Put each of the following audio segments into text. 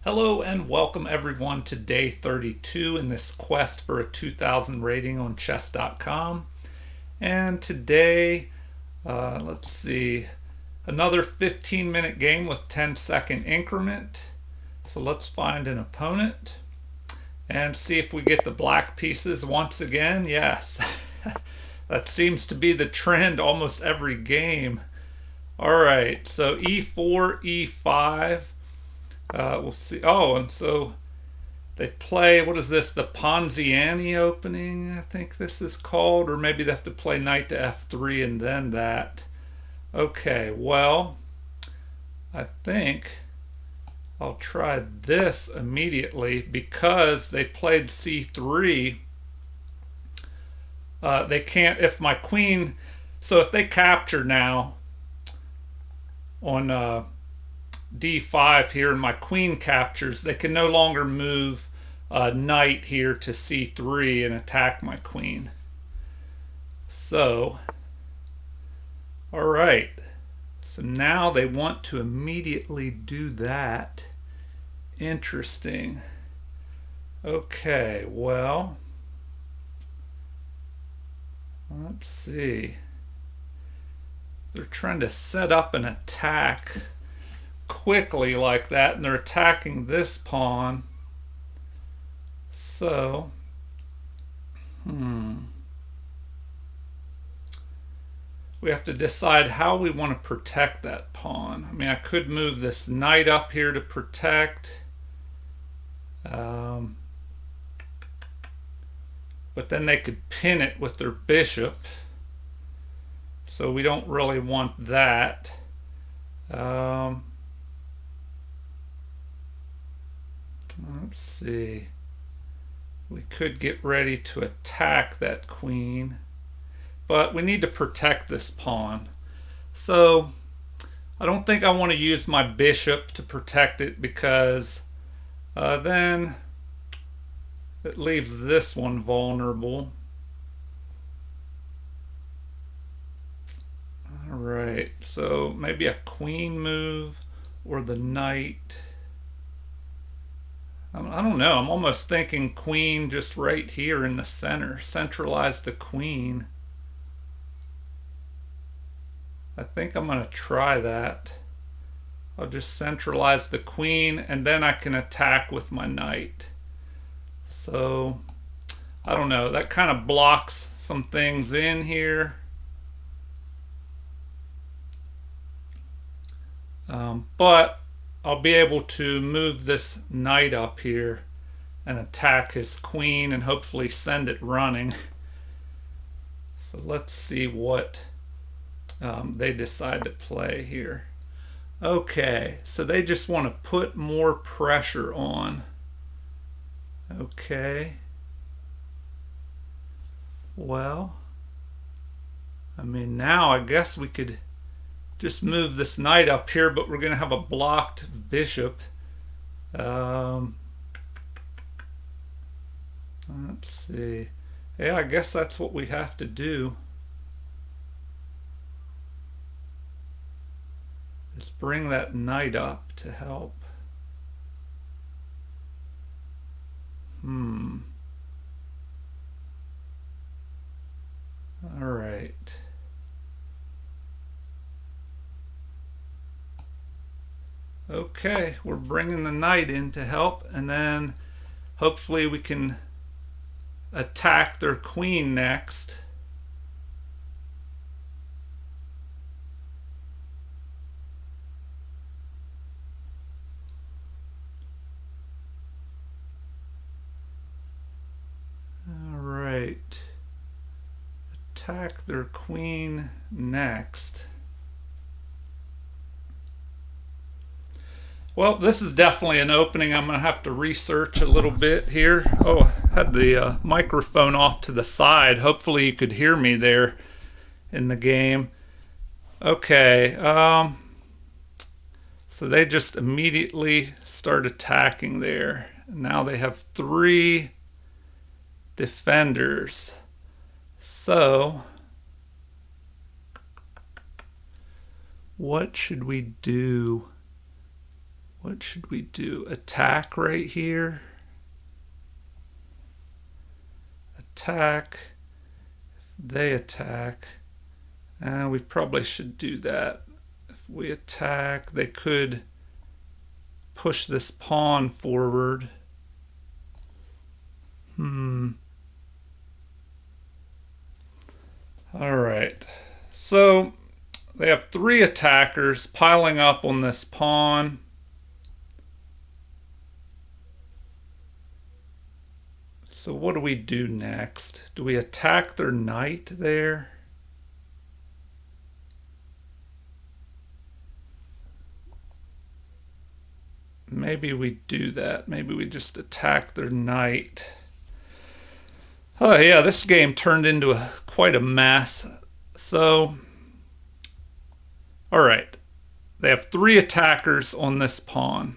Hello and welcome everyone to day 32 in this quest for a 2000 rating on chess.com. And today, let's see, another 15-minute game with 10-second increment. So let's find an opponent and see if we get the black pieces once again. Yes, that seems to be the trend almost every game. All right, so e4, e5. We'll see. Oh, and so they play, what is this, the Ponziani opening, I think this is called, or maybe they have to play knight to f3 and then that. Okay, well, I think I'll try this immediately because they played c3. They can't, if my queen, so if they capture now on d5 here and my queen captures, they can no longer move knight here to c3 and attack my queen. So, all right. So now they want to immediately do that. Interesting. Okay, well, let's see. They're trying to set up an attack quickly like that, and they're attacking this pawn. So, we have to decide how we want to protect that pawn. I mean, I could move this knight up here to protect. But then they could pin it with their bishop. So we don't really want that. Let's see. We could get ready to attack that queen, but we need to protect this pawn. So I don't think I want to use my bishop to protect it because then it leaves this one vulnerable. All right, so maybe a queen move or the knight. I don't know. I'm almost thinking queen just right here in the center. Centralize the queen. I think I'm going to try that. I'll just centralize the queen and then I can attack with my knight. So, I don't know. That kind of blocks some things in here. But I'll be able to move this knight up here and attack his queen and hopefully send it running. So let's see what they decide to play here. Okay, so they just want to put more pressure on. Okay. Well, I mean, now I guess we could just move this knight up here, but we're going to have a blocked bishop. Let's see. Yeah, I guess that's what we have to do. Is bring that knight up to help. All right. Okay, we're bringing the knight in to help, and then hopefully we can attack their queen next. All right. Attack their queen next. Well, this is definitely an opening I'm going to have to research a little bit here. Oh, I had the microphone off to the side. Hopefully you could hear me there in the game. Okay, so they just immediately start attacking there. Now they have 3 defenders. So, what should we do? What should we do? Attack right here. Attack. They attack. We probably should do that. If we attack, they could push this pawn forward. Alright. So they have 3 attackers piling up on this pawn. So what do we do next? Do we attack their knight there? Maybe we do that. Maybe we just attack their knight. Oh yeah, this game turned into quite a mess. So, alright. They have 3 attackers on this pawn.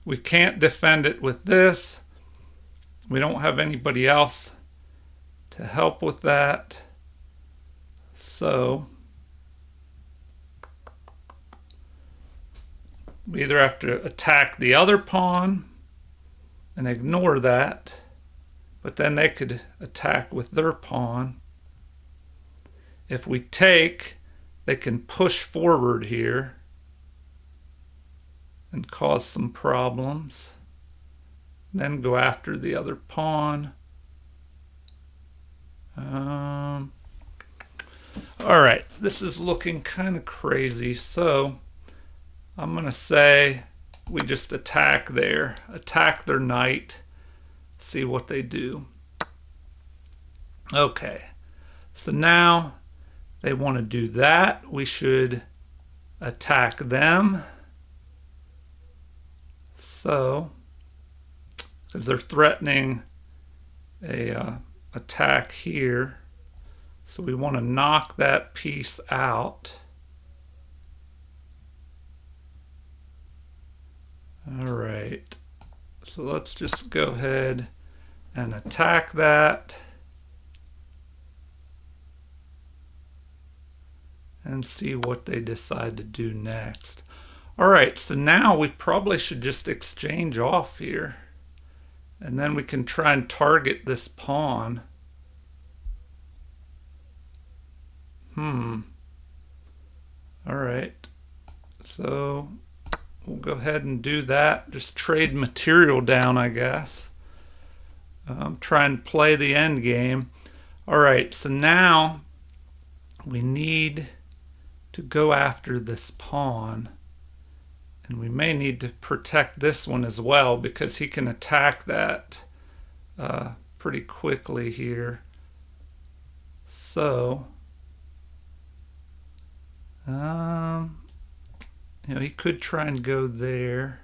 We can't defend it with this. We don't have anybody else to help with that. So we either have to attack the other pawn and ignore that, but then they could attack with their pawn. If we take, they can push forward here and cause some problems. Then go after the other pawn. Alright, this is looking kind of crazy, so I'm going to say we just attack there. Attack their knight. See what they do. Okay, so now they want to do that. We should attack them. So, because they're threatening a attack here. So we want to knock that piece out. Alright, so let's just go ahead and attack that. And see what they decide to do next. Alright, so now we probably should just exchange off here. And then we can try and target this pawn. Alright, so we'll go ahead and do that. Just trade material down, I guess. Try and play the end game. Alright, so now we need to go after this pawn. And we may need to protect this one as well, because he can attack that pretty quickly here. So, he could try and go there.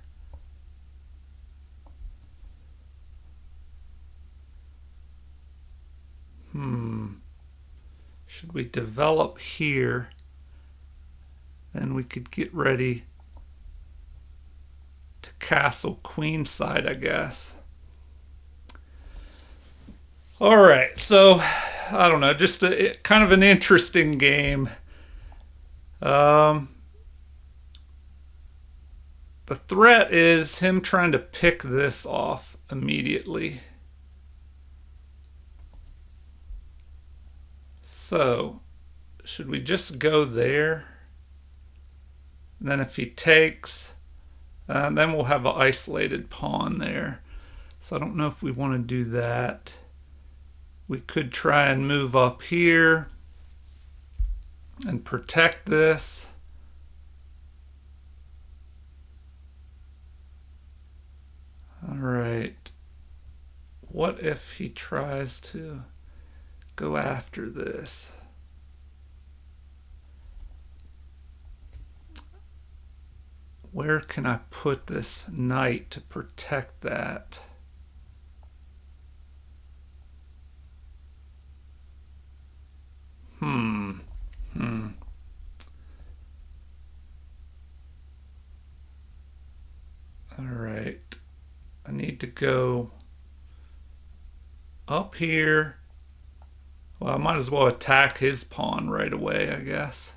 Should we develop here? Then we could get ready to castle queenside, I guess. Alright, so I don't know, just kind of an interesting game. The threat is him trying to pick this off immediately. So, should we just go there? And then if he takes, then we'll have an isolated pawn there. So I don't know if we want to do that. We could try and move up here and protect this. All right. What if he tries to go after this? Where can I put this knight to protect that? All right. I need to go up here. Well, I might as well attack his pawn right away, I guess.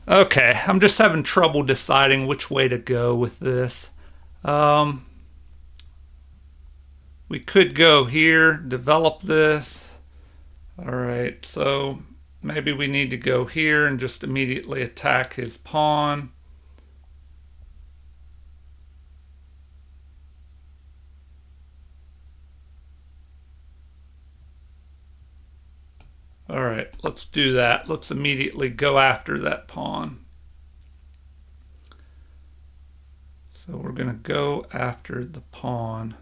Okay, I'm just having trouble deciding which way to go with this. Um, we could go here, develop this. All right, so maybe we need to go here and just immediately attack his pawn. All right, let's do that. Let's immediately go after that pawn. So we're going to go after the pawn.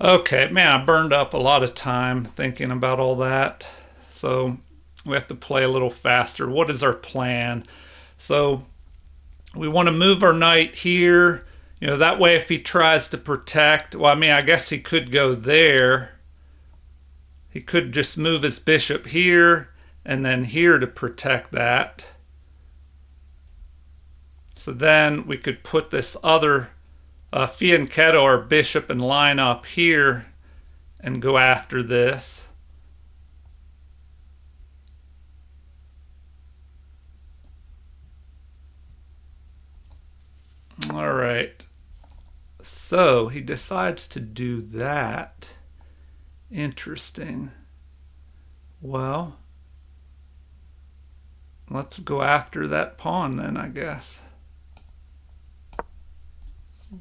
Okay, man, I burned up a lot of time thinking about all that. So we have to play a little faster. What is our plan? So we want to move our knight here. You know, that way if he tries to protect, well, I mean, I guess he could go there. He could just move his bishop here and then here to protect that. So then we could put this other fianchetto or bishop and line up here and go after this. All right. So he decides to do that. Interesting. Well, let's go after that pawn then, I guess.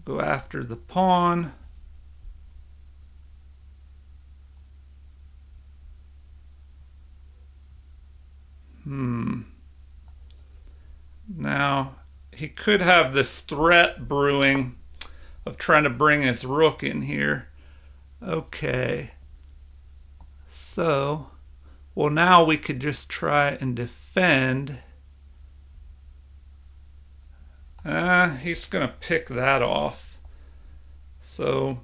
Go after the pawn. Now, he could have this threat brewing of trying to bring his rook in here. Okay. So, well, now we could just try and defend. He's going to pick that off. So,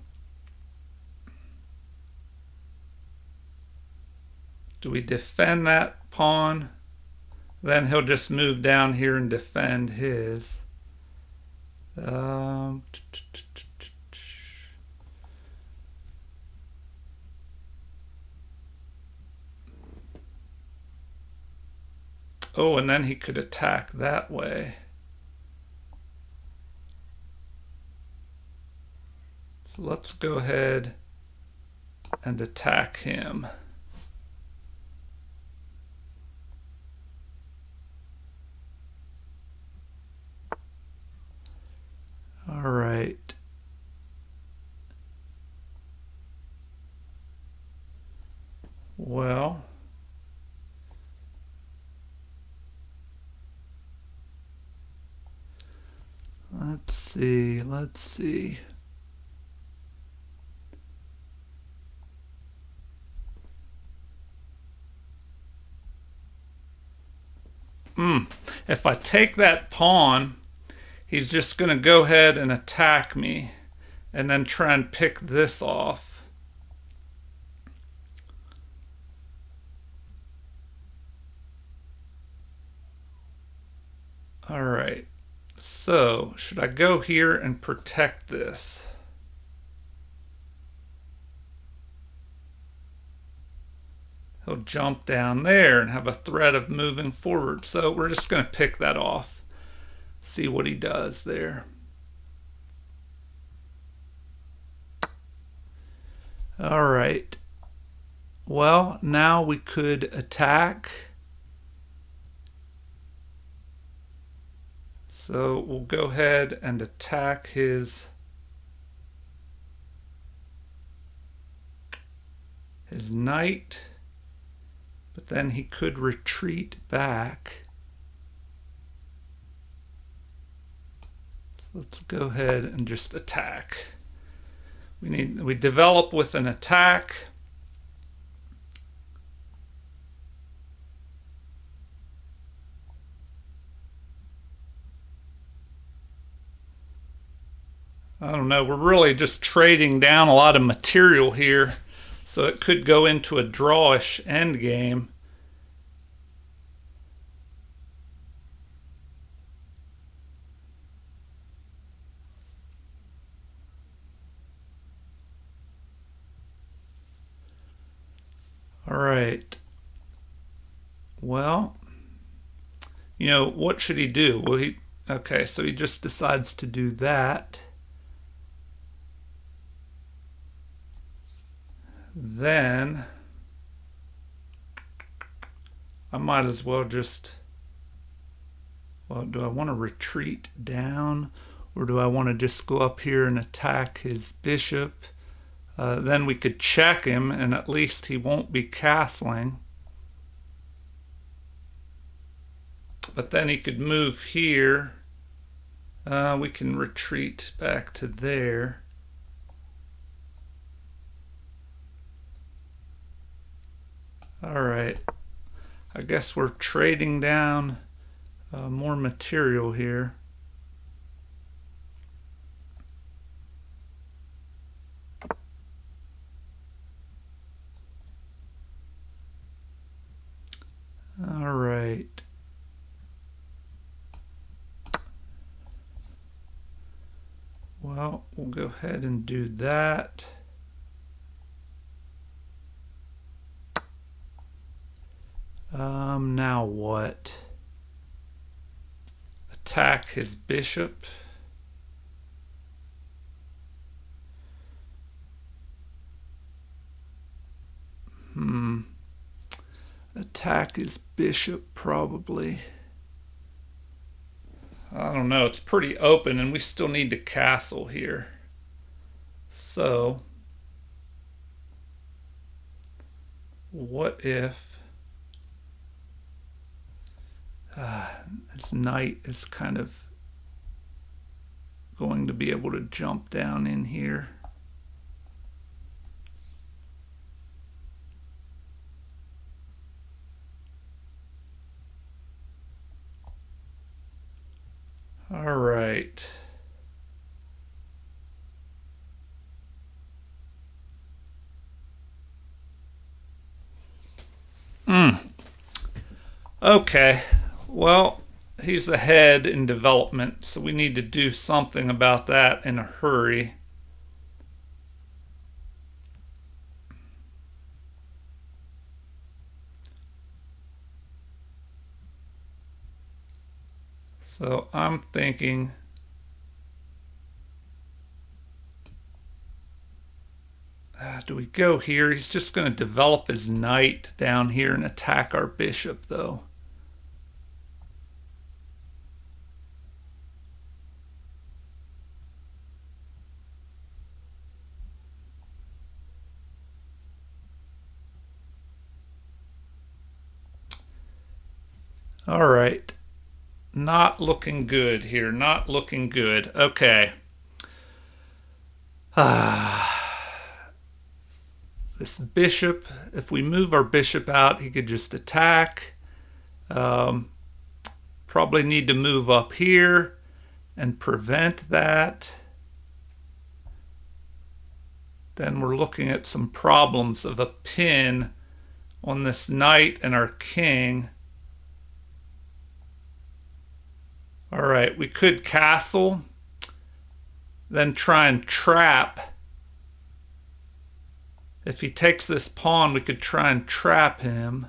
do we defend that pawn? Then he'll just move down here and defend his. Oh, and then he could attack that way. So let's go ahead and attack him. All right. Well, let's see. If I take that pawn, he's just going to go ahead and attack me and then try and pick this off. All right. So, should I go here and protect this? He'll jump down there and have a threat of moving forward. So we're just going to pick that off. See what he does there. All right. Well, now we could attack. So we'll go ahead and attack his knight. But then he could retreat back. So let's go ahead and just attack. We develop with an attack. I don't know, we're really just trading down a lot of material here. So it could go into a drawish endgame. All right. Well, what should he do? Well, okay, so he just decides to do that. Then I might as well just, well, do I want to retreat down, or do I want to just go up here and attack his bishop? Then we could check him, and at least he won't be castling. But then he could move here. We can retreat back to there. All right. I guess we're trading down more material here. All right. Well, we'll go ahead and do that. Now what? Attack his bishop. Attack his bishop, probably. I don't know. It's pretty open, and we still need to castle here. So, what if this knight is kind of going to be able to jump down in here? All right. Okay. Well, he's ahead in development, so we need to do something about that in a hurry. So I'm thinking do we go here? He's just going to develop his knight down here and attack our bishop, though. All right. Not looking good here. Not looking good. Okay. This bishop, if we move our bishop out, he could just attack. Probably need to move up here and prevent that. Then we're looking at some problems of a pin on this knight and our king. All right, we could castle, then try and trap. If he takes this pawn, we could try and trap him.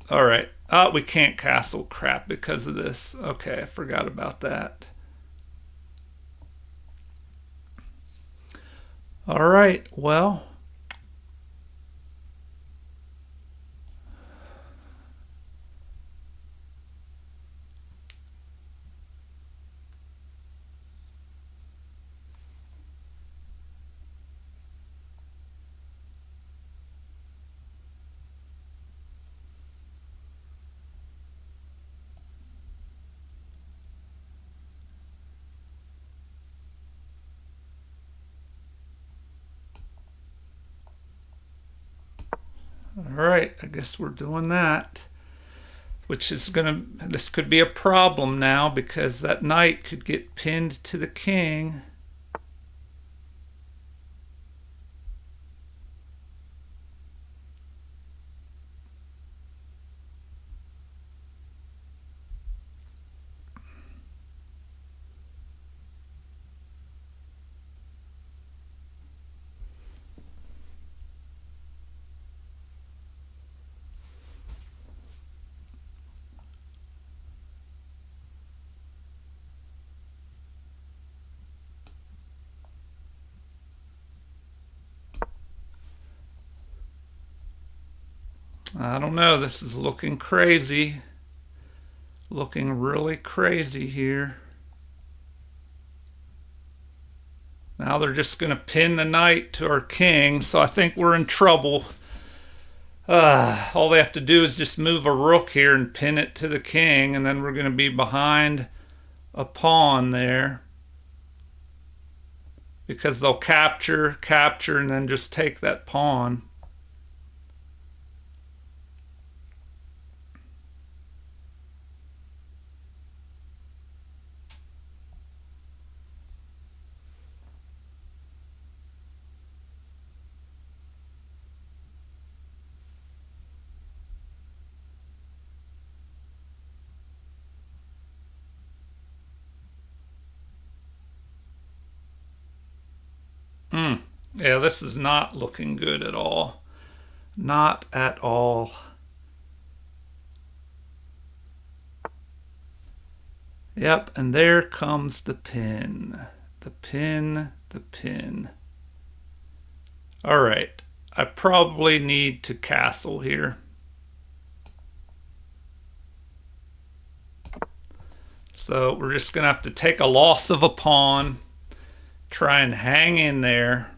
All right. We can't castle, crap, because of this. Okay, I forgot about that. All right, well. All right, I guess we're doing that. which is this could be a problem now because that knight could get pinned to the king. I don't know, this is looking crazy. Looking really crazy here. Now they're just going to pin the knight to our king, so I think we're in trouble. All they have to do is just move a rook here and pin it to the king, and then we're going to be behind a pawn there. Because they'll capture, and then just take that pawn. Yeah, this is not looking good at all. Not at all. Yep, and there comes the pin. The pin. All right, I probably need to castle here. So we're just going to have to take a loss of a pawn, try and hang in there,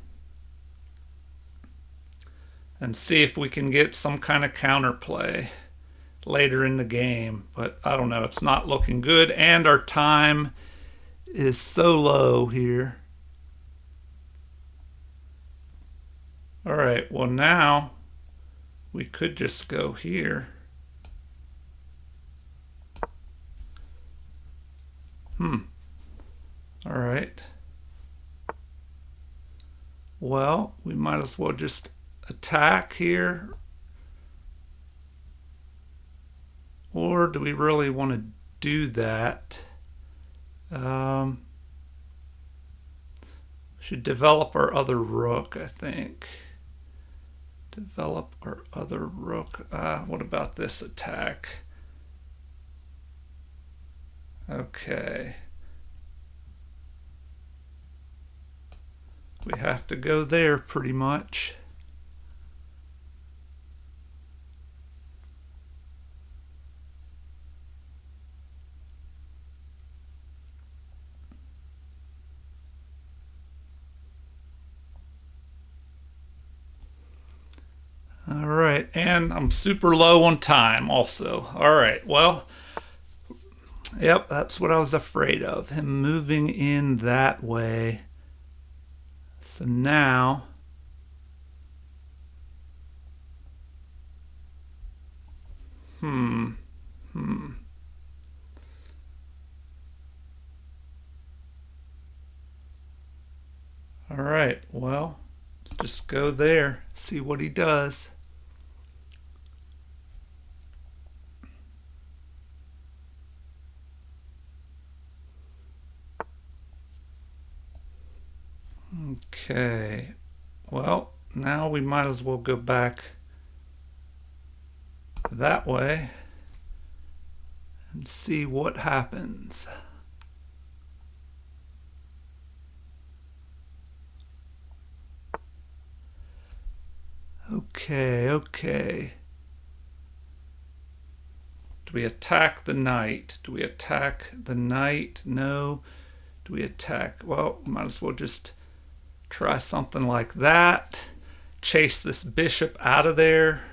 and see if we can get some kind of counterplay later in the game. But I don't know, it's not looking good, and our time is so low here. All right, well now we could just go here. All right. Well, we might as well just attack here. Or do we really want to do that? Should develop our other rook, I think. Develop our other rook. What about this attack? Okay. We have to go there pretty much. All right, and I'm super low on time also. All right, well, yep, that's what I was afraid of, him moving in that way. So now, All right, well, just go there, see what he does. Okay, well, now we might as well go back that way and see what happens. Okay. Do we attack the knight? No. Do we attack? Well, might as well just try something like that. Chase this bishop out of there.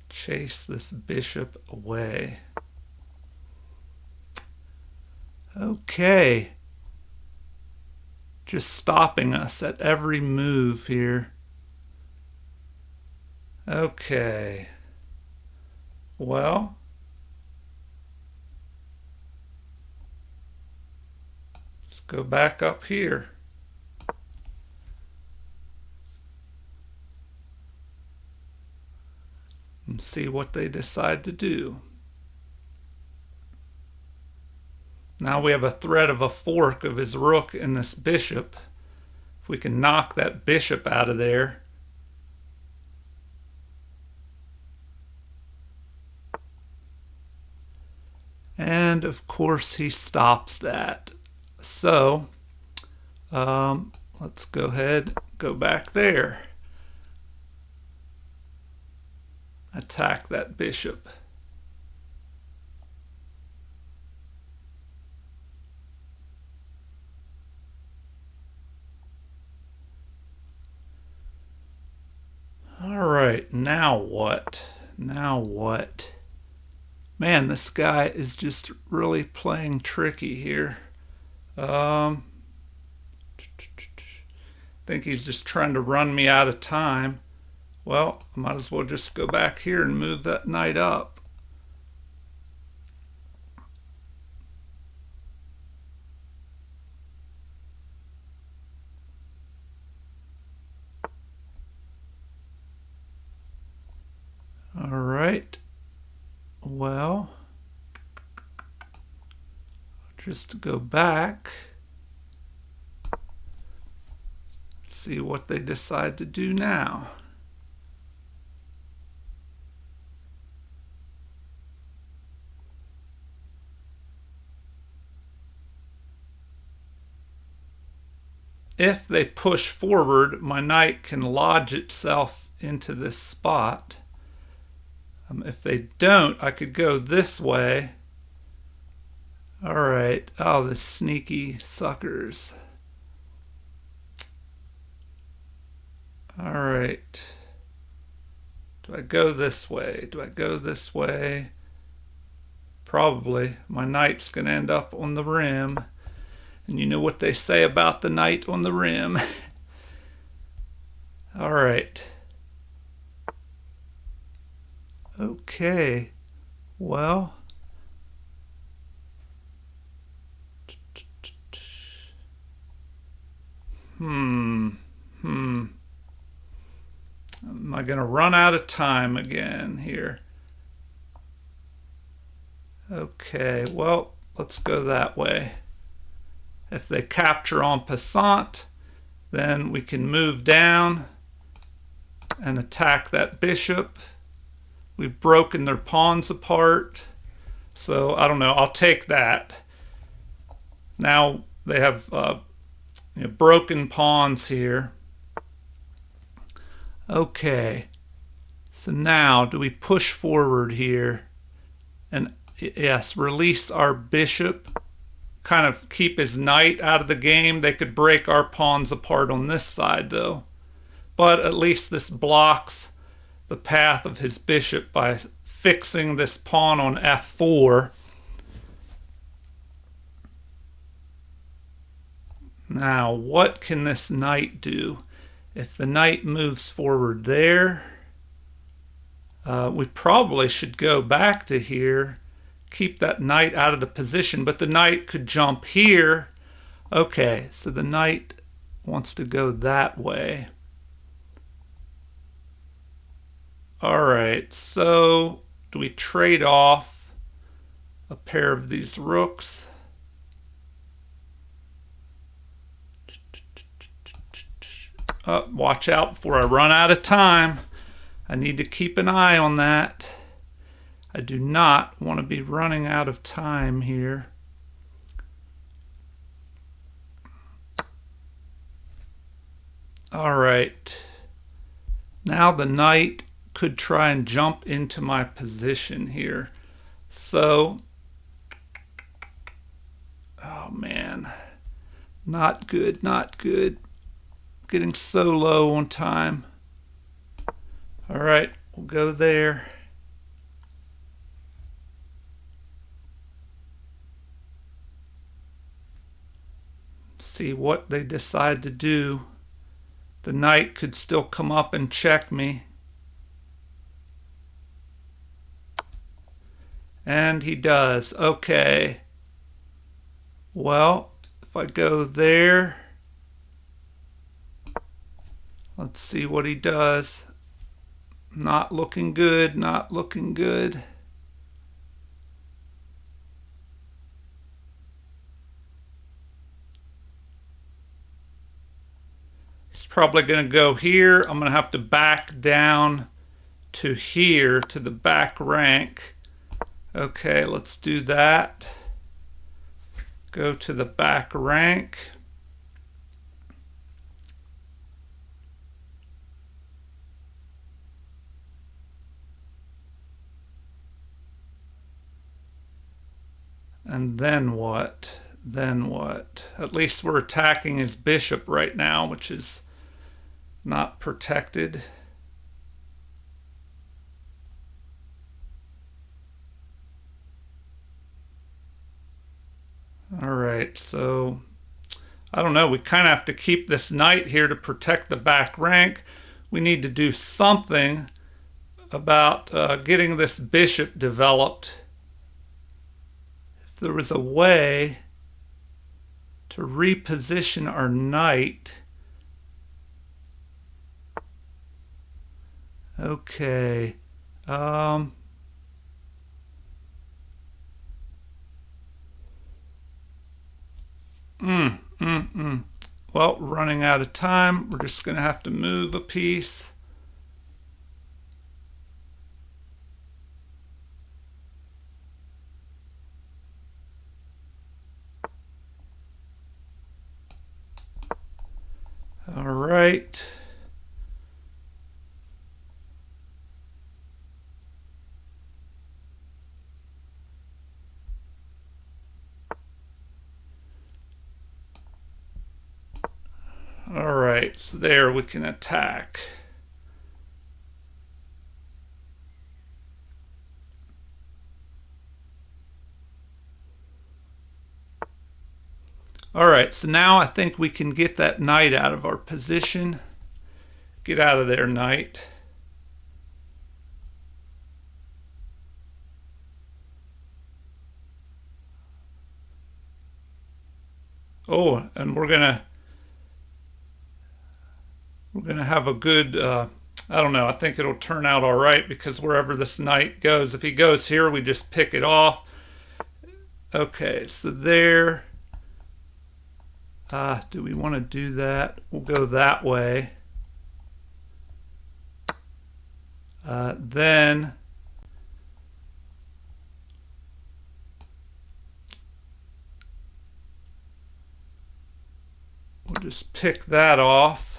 Chase this bishop away. Okay. Just stopping us at every move here. Okay. Well, let's go back up here. And see what they decide to do. Now we have a threat of a fork of his rook and this bishop. If we can knock that bishop out of there. And of course he stops that. So let's go ahead, go back there. Attack that bishop. All right, now what? Now what? Man, this guy is just really playing tricky here. I think he's just trying to run me out of time. Well, I might as well just go back here and move that knight up. All right. Well, just to go back, see what they decide to do now. If they push forward, my knight can lodge itself into this spot. If they don't, I could go this way. All right. Oh, the sneaky suckers. All right. Do I go this way? Do I go this way? Probably. My knight's going to end up on the rim. And you know what they say about the knight on the rim. All right. Okay. Well. Am I going to run out of time again here? Okay. Well, let's go that way. If they capture en passant, then we can move down and attack that bishop. We've broken their pawns apart. So, I don't know. I'll take that. Now they have broken pawns here. Okay. So now, do we push forward here? And yes, release our bishop. Kind of keep his knight out of the game. They could break our pawns apart on this side, though. But at least this blocks the path of his bishop by fixing this pawn on f4. Now, what can this knight do? If the knight moves forward there, we probably should go back to here, keep that knight out of the position, but the knight could jump here. Okay, so the knight wants to go that way. All right, so do we trade off a pair of these rooks? Watch out before I run out of time. I need to keep an eye on that. I do not want to be running out of time here. All right. Now the knight could try and jump into my position here. So, oh man, not good, not good. Getting so low on time. All right, we'll go there. See what they decide to do. The knight could still come up and check me. And he does. Okay. Well, if I go there, let's see what he does. Not looking good, not looking good. He's probably going to go here. I'm going to have to back down to here, to the back rank. Okay, let's do that. Go to the back rank. And then what? Then what? At least we're attacking his bishop right now, which is not protected. All right, so I don't know. We kind of have to keep this knight here to protect the back rank. We need to do something about getting this bishop developed. If there was a way to reposition our knight. Okay. Well, running out of time. We're just going to have to move a piece. All right. All right, so there we can attack. All right, so now I think we can get that knight out of our position. Get out of there, knight. Oh, and we're gonna have a good, I don't know, I think it'll turn out all right because wherever this knight goes, if he goes here, we just pick it off. Okay, so there. Do we want to do that? We'll go that way. Then we'll just pick that off.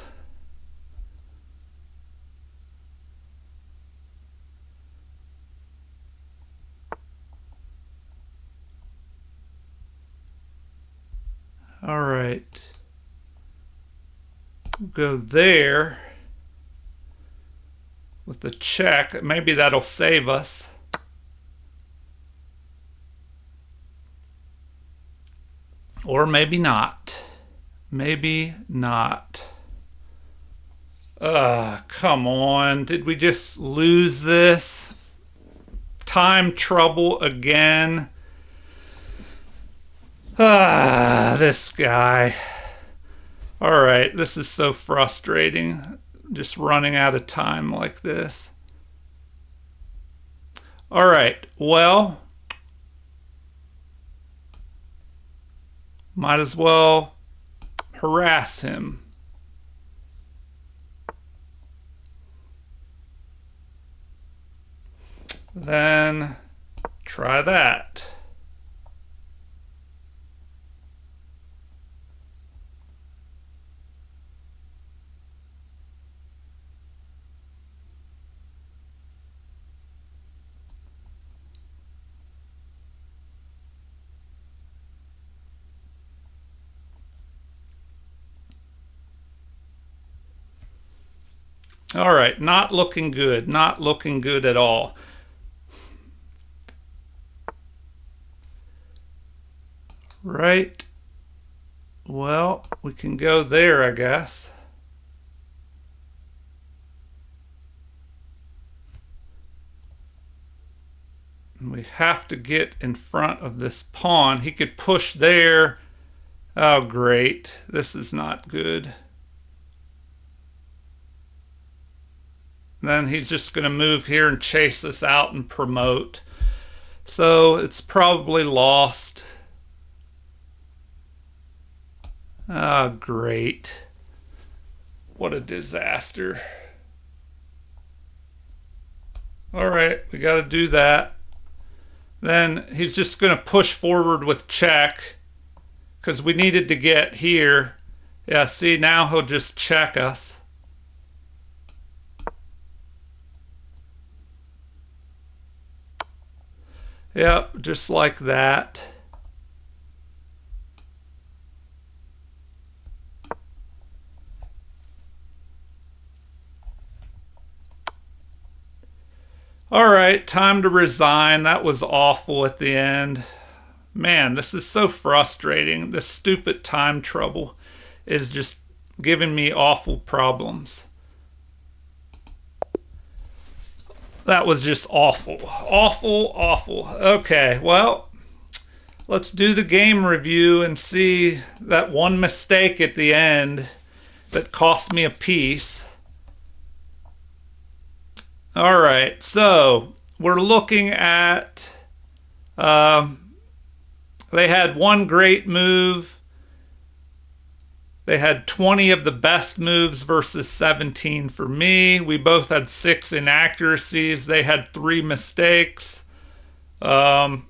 All right. We'll go there with the check. Maybe that'll save us. Or maybe not. Maybe not. Come on. Did we just lose this? Time trouble again. This guy. All right, this is so frustrating. Just running out of time like this. All right, well, might as well harass him. Then try that. All right, not looking good. Not looking good at all. Right. Well, we can go there, I guess. We have to get in front of this pawn. He could push there. Oh, great. This is not good. Then he's just going to move here and chase us out and promote. So it's probably lost. Oh, great. What a disaster. All right, we got to do that. Then he's just going to push forward with check because we needed to get here. Yeah, see, now he'll just check us. Yep, just like that. All right, time to resign. That was awful at the end. Man, this is so frustrating. This stupid time trouble is just giving me awful problems. That was just awful. Awful, awful. Okay, well, let's do the game review and see that one mistake at the end that cost me a piece. All right, so we're looking at, they had one great move. They had 20 of the best moves versus 17 for me. We both had 6 inaccuracies. They had 3 mistakes. They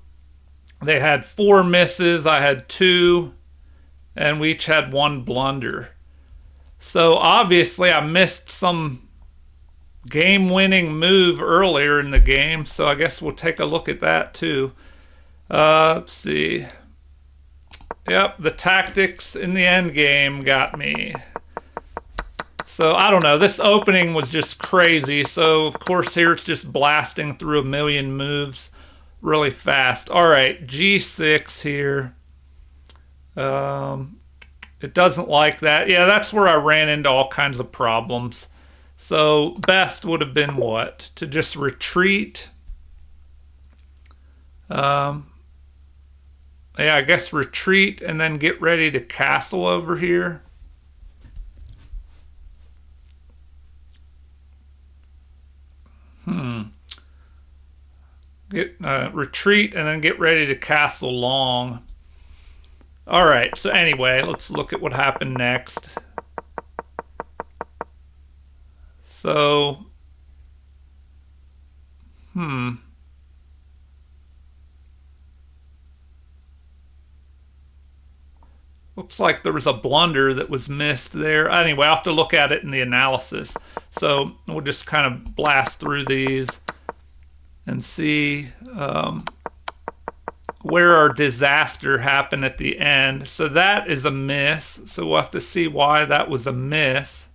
had 4 misses. I had 2. And we each had 1 blunder. So obviously I missed some game-winning move earlier in the game, so I guess we'll take a look at that too. Let's see. Yep, the tactics in the end game got me. So I don't know, this opening was just crazy. So of course here it's just blasting through a million moves really fast. All right, G6 here. It doesn't like that. Yeah, that's where I ran into all kinds of problems. So best would have been what? To just retreat. Yeah, I guess retreat and then get ready to castle over here. Retreat and then get ready to castle long. All right, so anyway, let's look at what happened next. So, looks like there was a blunder that was missed there. Anyway, I'll have to look at it in the analysis. So we'll just kind of blast through these and see where our disaster happened at the end. So that is a miss. So we'll have to see why that was a miss.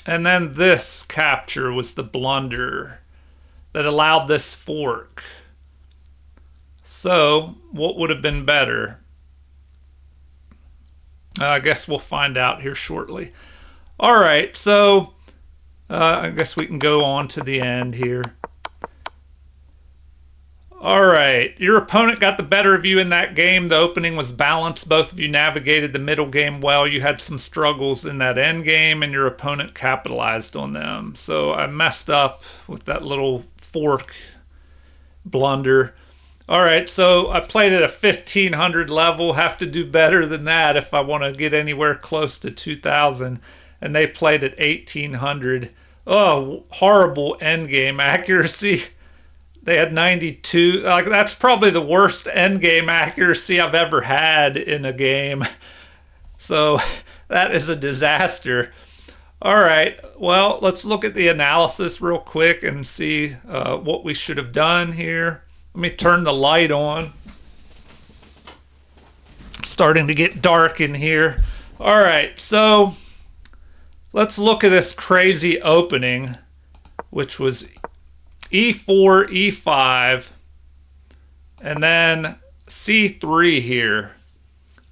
And then this capture was the blunder that allowed this fork. So, what would have been better? I guess we'll find out here shortly. All right, so I guess we can go on to the end here. All right, your opponent got the better of you in that game. The opening was balanced. Both of you navigated the middle game well. You had some struggles in that end game, and your opponent capitalized on them. So I messed up with that little fork blunder. All right, so I played at a 1500 level. Have to do better than that if I want to get anywhere close to 2000. And they played at 1800. Oh, horrible end game accuracy. They had 92. Like, that's probably the worst end game accuracy I've ever had in a game. So that is a disaster. All right, well, let's look at the analysis real quick and see what we should have done here. Let me turn the light on. It's starting to get dark in here. All right, so let's look at this crazy opening, which was E4, E5, and then C3 here,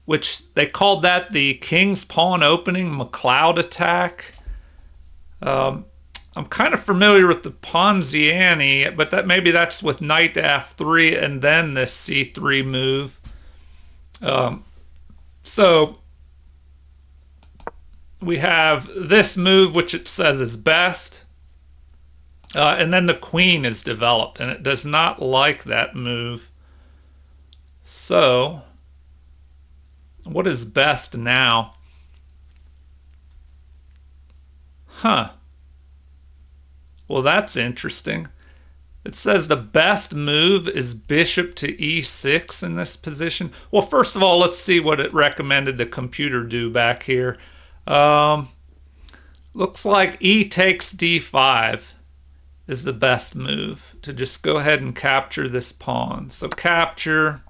which they called that the King's Pawn opening McLeod attack. I'm kind of familiar with the Ponziani, but maybe that's with knight to f3 and then this c3 move. So we have this move, which it says is best, and then the queen is developed, and it does not like that move. So what is best now? Well, that's interesting. It says the best move is bishop to e6 in this position. Well, first of all, let's see what it recommended the computer do back here. Looks like e takes d5 is the best move to just go ahead and capture this pawn. So capture,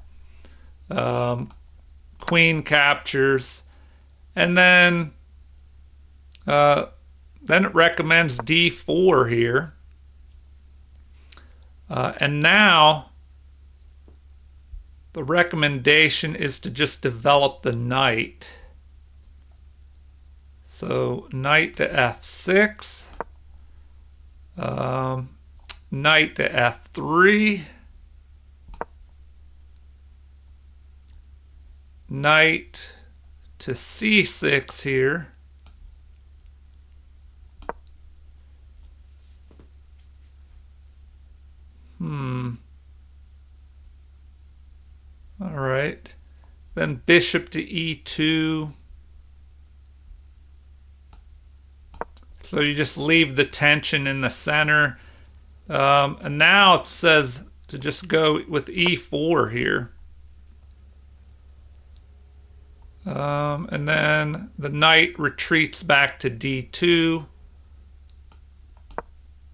queen captures, and then it recommends d4 here. And now the recommendation is to just develop the knight. So knight to f6, knight to f3, knight to c6 here. All right. Then bishop to e2. So you just leave the tension in the center. And now it says to just go with e4 here. And then the knight retreats back to d2.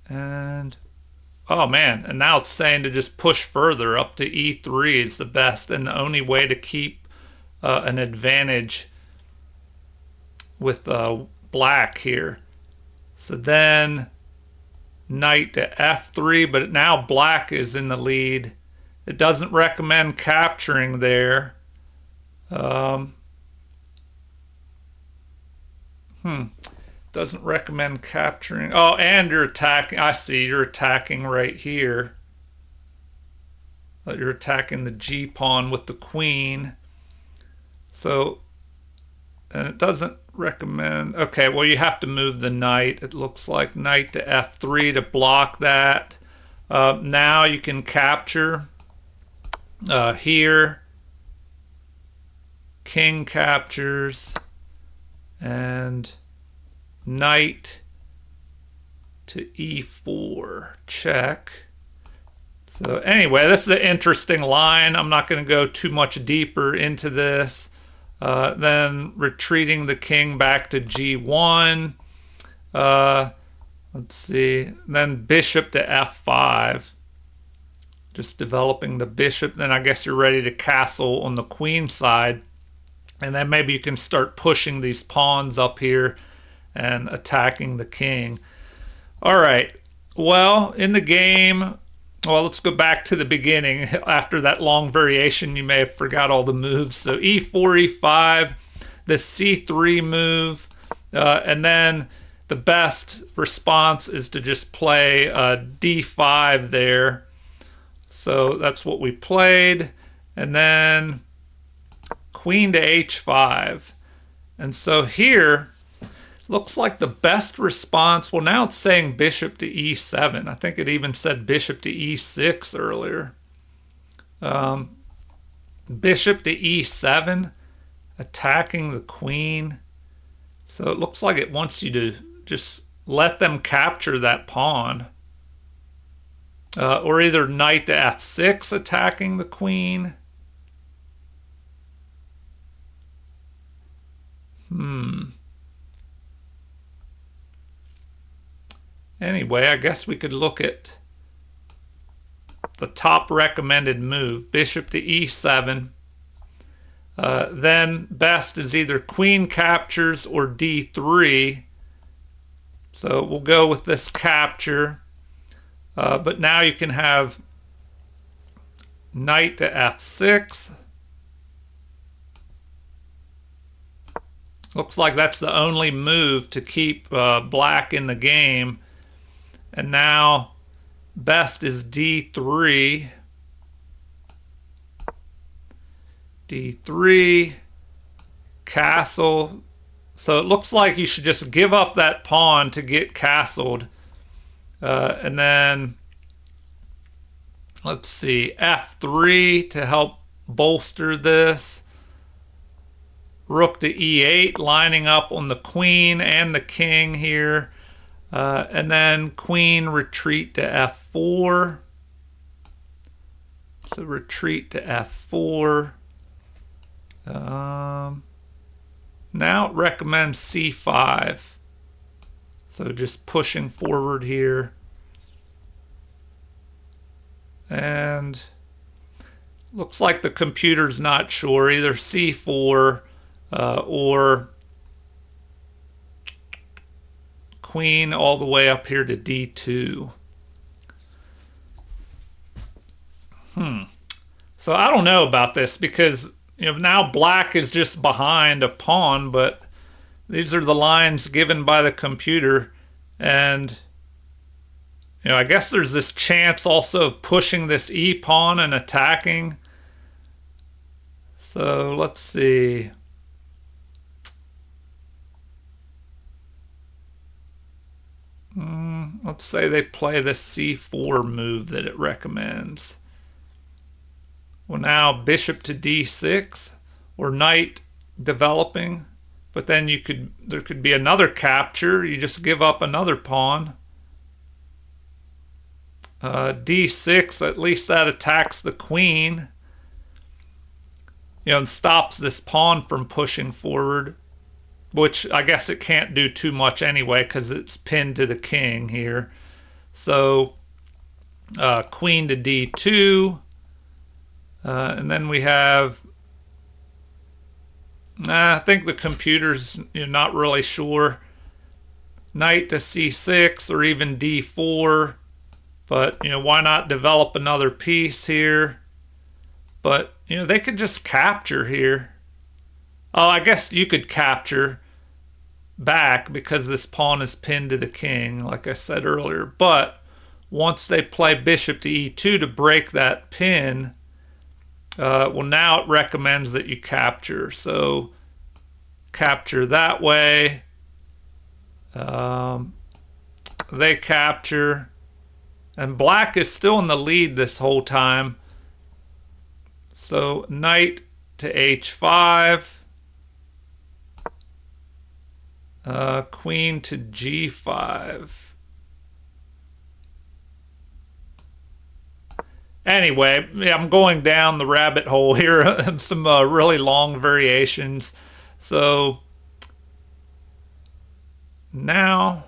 And oh man, and now it's saying to just push further up to e3 is the best and the only way to keep an advantage with black here. So then knight to f3, but now black is in the lead. It doesn't recommend capturing there. Doesn't recommend capturing. Oh, and you're attacking. I see, you're attacking right here. You're attacking the G pawn with the queen. So, and it doesn't recommend. Okay, well, you have to move the knight. It looks like knight to f3 to block that. Now you can capture here. King captures. And knight to e4, check. So anyway, this is an interesting line. I'm not going to go too much deeper into this. Then retreating the king back to g1. Let's see. Then bishop to f5. Just developing the bishop. Then I guess you're ready to castle on the queen side. And then maybe you can start pushing these pawns up here and attacking the king. All right. Well, in the game, well, let's go back to the beginning. After that long variation, you may have forgot all the moves. So e4, e5, the c3 move, and then the best response is to just play d5 there. So that's what we played. And then queen to h5. And so here, looks like the best response, well, now it's saying bishop to e7. I think it even said bishop to e6 earlier. Bishop to e7, attacking the queen. So it looks like it wants you to just let them capture that pawn. Or either knight to f6, attacking the queen. Anyway, I guess we could look at the top recommended move, bishop to e7. Then best is either queen captures or d3. So we'll go with this capture. But now you can have knight to f6. Looks like that's the only move to keep black in the game. And now best is d3. d3, castle. So it looks like you should just give up that pawn to get castled. And then, let's see, f3 to help bolster this. Rook to e8, lining up on the queen and the king here. And then queen retreat to f4. So retreat to f4. Now it recommends c5. So just pushing forward here. And looks like the computer's not sure, either c4 or queen all the way up here to d2. So I don't know about this because now black is just behind a pawn, but these are the lines given by the computer, and I guess there's this chance also of pushing this e pawn and attacking. So let's see. Let's say they play the c4 move that it recommends. Well, now bishop to d6 or knight developing, but then there could be another capture. You just give up another pawn. d6, at least that attacks the queen, and stops this pawn from pushing forward, which I guess it can't do too much anyway because it's pinned to the king here. So queen to d2, and then we have, I think the computer's not really sure, knight to c6 or even d4, but why not develop another piece here? But they could just capture here. Oh, I guess you could capture back because this pawn is pinned to the king, like I said earlier. But once they play bishop to e2 to break that pin, well, now it recommends that you capture. So capture that way. They capture. And black is still in the lead this whole time. So knight to h5. Queen to g5. Anyway, I'm going down the rabbit hole here and some really long variations. So now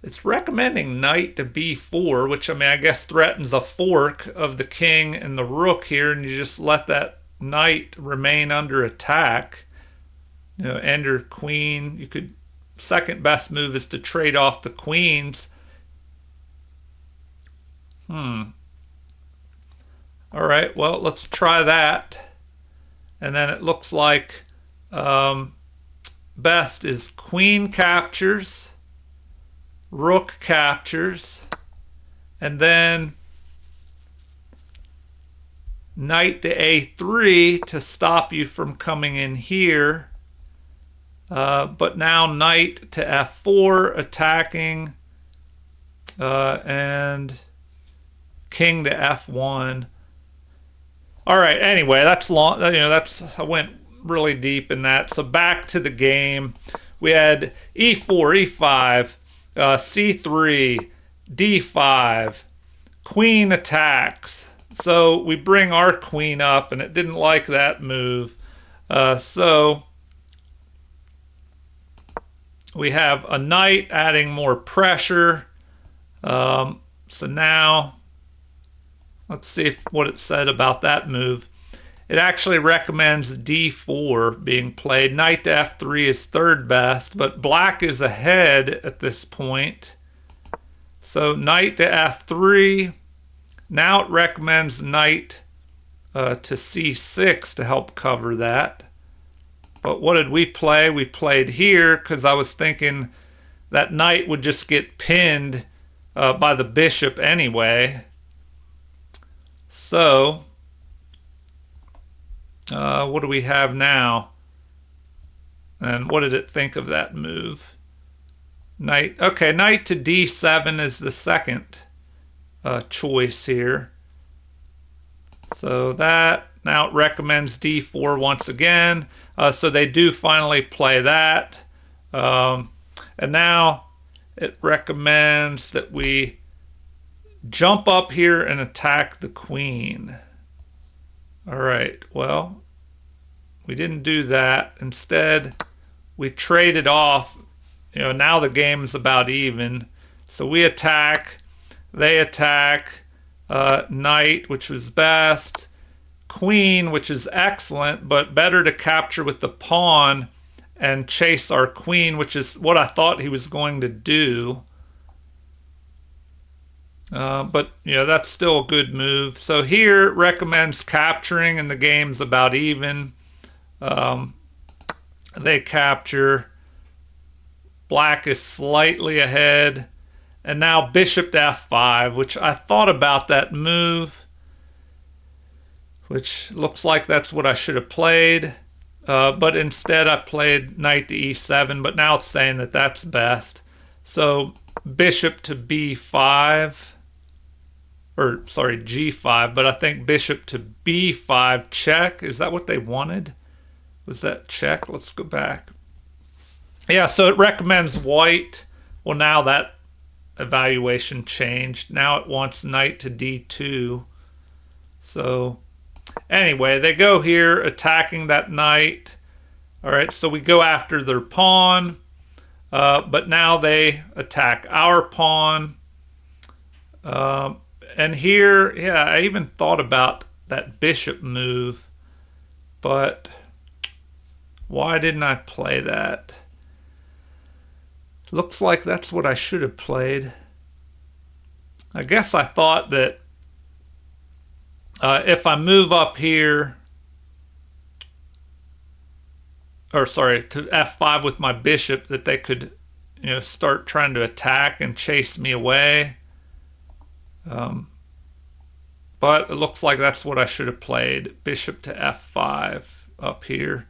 it's recommending knight to b4, which I guess threatens a fork of the king and the rook here, and you just let that knight remain under attack. And your queen, second best move is to trade off the queens. All right, well, let's try that. And then it looks like best is queen captures, rook captures, and then knight to a3 to stop you from coming in here. But now knight to f4 attacking, and king to f1. All right, anyway, that's long. I went really deep in that. So back to the game. We had e4, e5, c3, d5, queen attacks. So we bring our queen up, and it didn't like that move. So we have a knight adding more pressure. So now let's see what it said about that move. It actually recommends d4 being played. Knight to f3 is third best, but black is ahead at this point. So knight to f3. Now it recommends knight to c6 to help cover that. But what did we play? We played here because I was thinking that knight would just get pinned by the bishop anyway. So, what do we have now? And what did it think of that move? Knight. Okay, knight to d7 is the second choice here. So that, now it recommends d4 once again. So they do finally play that. And now it recommends that we jump up here and attack the queen. All right, well, we didn't do that. Instead, we traded off. You know, now the game's about even. So we attack, they attack, knight, which was best, queen, which is excellent, but better to capture with the pawn and chase our queen, which is what I thought he was going to do. But, you know, that's still a good move. So here it recommends capturing, and the game's about even. They capture. Black is slightly ahead. And now bishop to f5, which I thought about that move, which looks like that's what I should have played. But instead I played knight to e7, but now it's saying that that's best. So bishop to b5, or sorry, g5, but I think bishop to b5 check. Is that what they wanted? Was that check? Let's go back. Yeah, so it recommends white. Well, now that evaluation changed. Now it wants knight to d2. So anyway, they go here attacking that knight. All right, so we go after their pawn, but now they attack our pawn. And here, yeah, I even thought about that bishop move, but why didn't I play that? Looks like that's what I should have played. I guess I thought that if I move up here, or sorry, to f5 with my bishop, that they could, you know, start trying to attack and chase me away. But it looks like that's what I should have played. Bishop to f5 up here.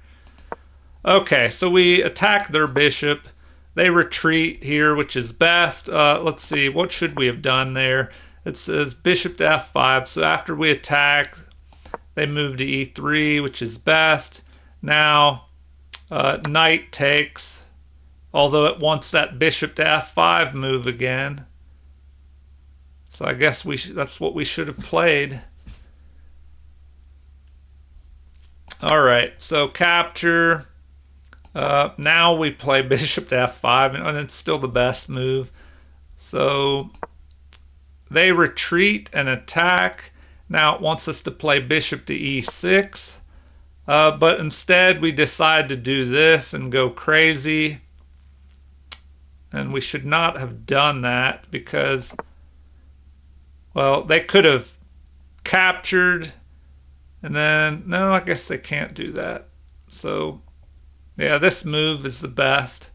Okay, so we attack their bishop. They retreat here, which is best. Let's see, what should we have done there? It says bishop to f5. So after we attack, they move to e3, which is best. Now, knight takes, although it wants that bishop to f5 move again. So I guess that's what we should have played. All right, so capture. Now we play bishop to f5, and it's still the best move. So they retreat and attack. Now it wants us to play bishop to e6. But instead we decide to do this and go crazy. And we should not have done that because, well, they could have captured. And then, no, I guess they can't do that. So yeah, this move is the best.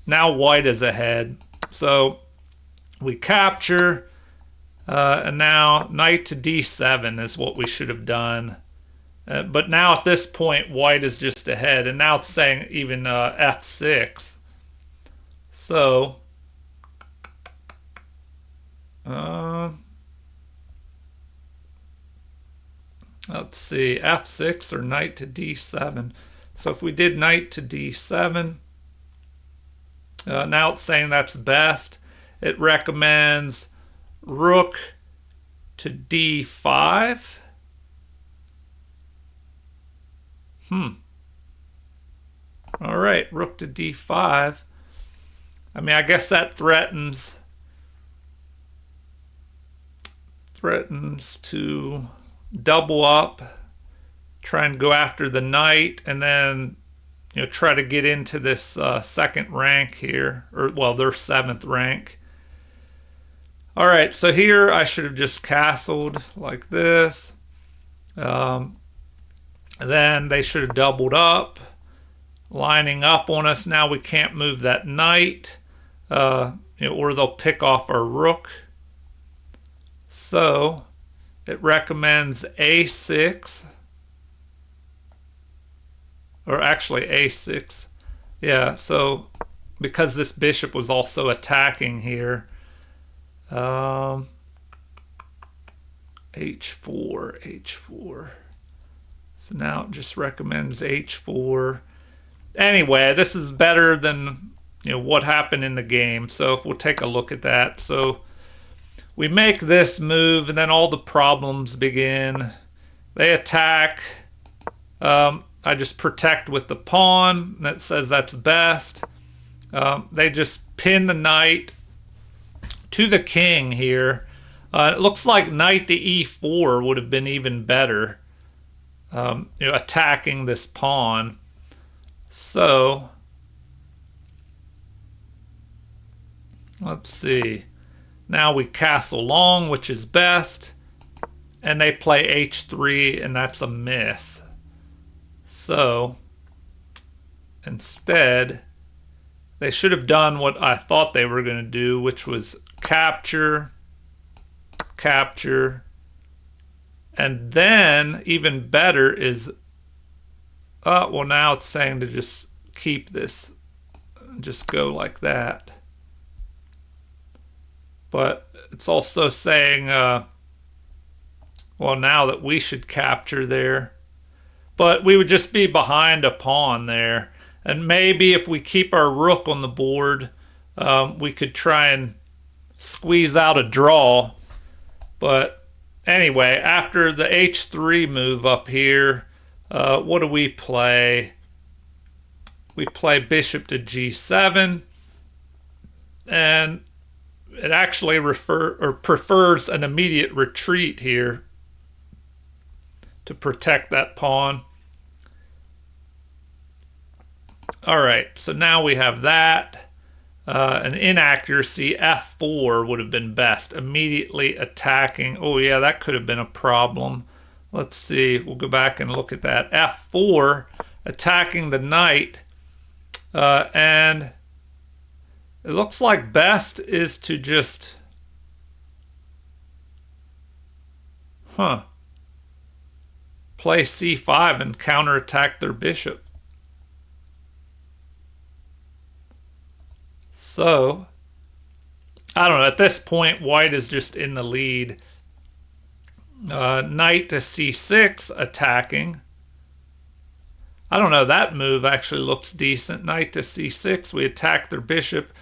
Now white is ahead. So we capture, and now knight to d7 is what we should have done. But now at this point, white is just ahead, and now it's saying even f6. So, let's see, f6 or knight to d7. So if we did knight to d7, now it's saying that's best. It recommends rook to d5. All right, rook to d5. I mean, I guess that threatens to double up, try and go after the knight, and then, you know, try to get into this second rank here, or well, their 7th rank. All right, so here I should have just castled like this. Then they should have doubled up. lining up on us. Now we can't move that knight, or they'll pick off our rook. So it recommends a6, or actually a6. Yeah, so because this bishop was also attacking here, h4, h4. So now it just recommends h4. Anyway, this is better than what happened in the game. So if we'll take a look at that. So we make this move, and then all the problems begin. They attack. I just protect with the pawn. That says that's best. They just pin the knight to the king here. It looks like knight to e4 would have been even better, attacking this pawn. So let's see. Now we castle long, which is best, and they play h3, and that's a miss. So instead, they should have done what I thought they were going to do, which was capture, capture, and then even better is, well, now it's saying to just keep this, just go like that. But it's also saying, well, now that we should capture there. But we would just be behind a pawn there. And maybe if we keep our rook on the board, we could try and squeeze out a draw. But anyway, after the h3 move up here, what do we play? We play bishop to g7. And it actually prefers an immediate retreat here to protect that pawn. All right, so now we have that. An inaccuracy, f4 would have been best. Immediately attacking. Oh yeah, that could have been a problem. Let's see, we'll go back and look at that. f4, attacking the knight. And it looks like best is to just, play c5 and counterattack their bishop. So, I don't know, at this point, white is just in the lead. Knight to c6, attacking. I don't know, that move actually looks decent. Knight to c6, we attack their bishop.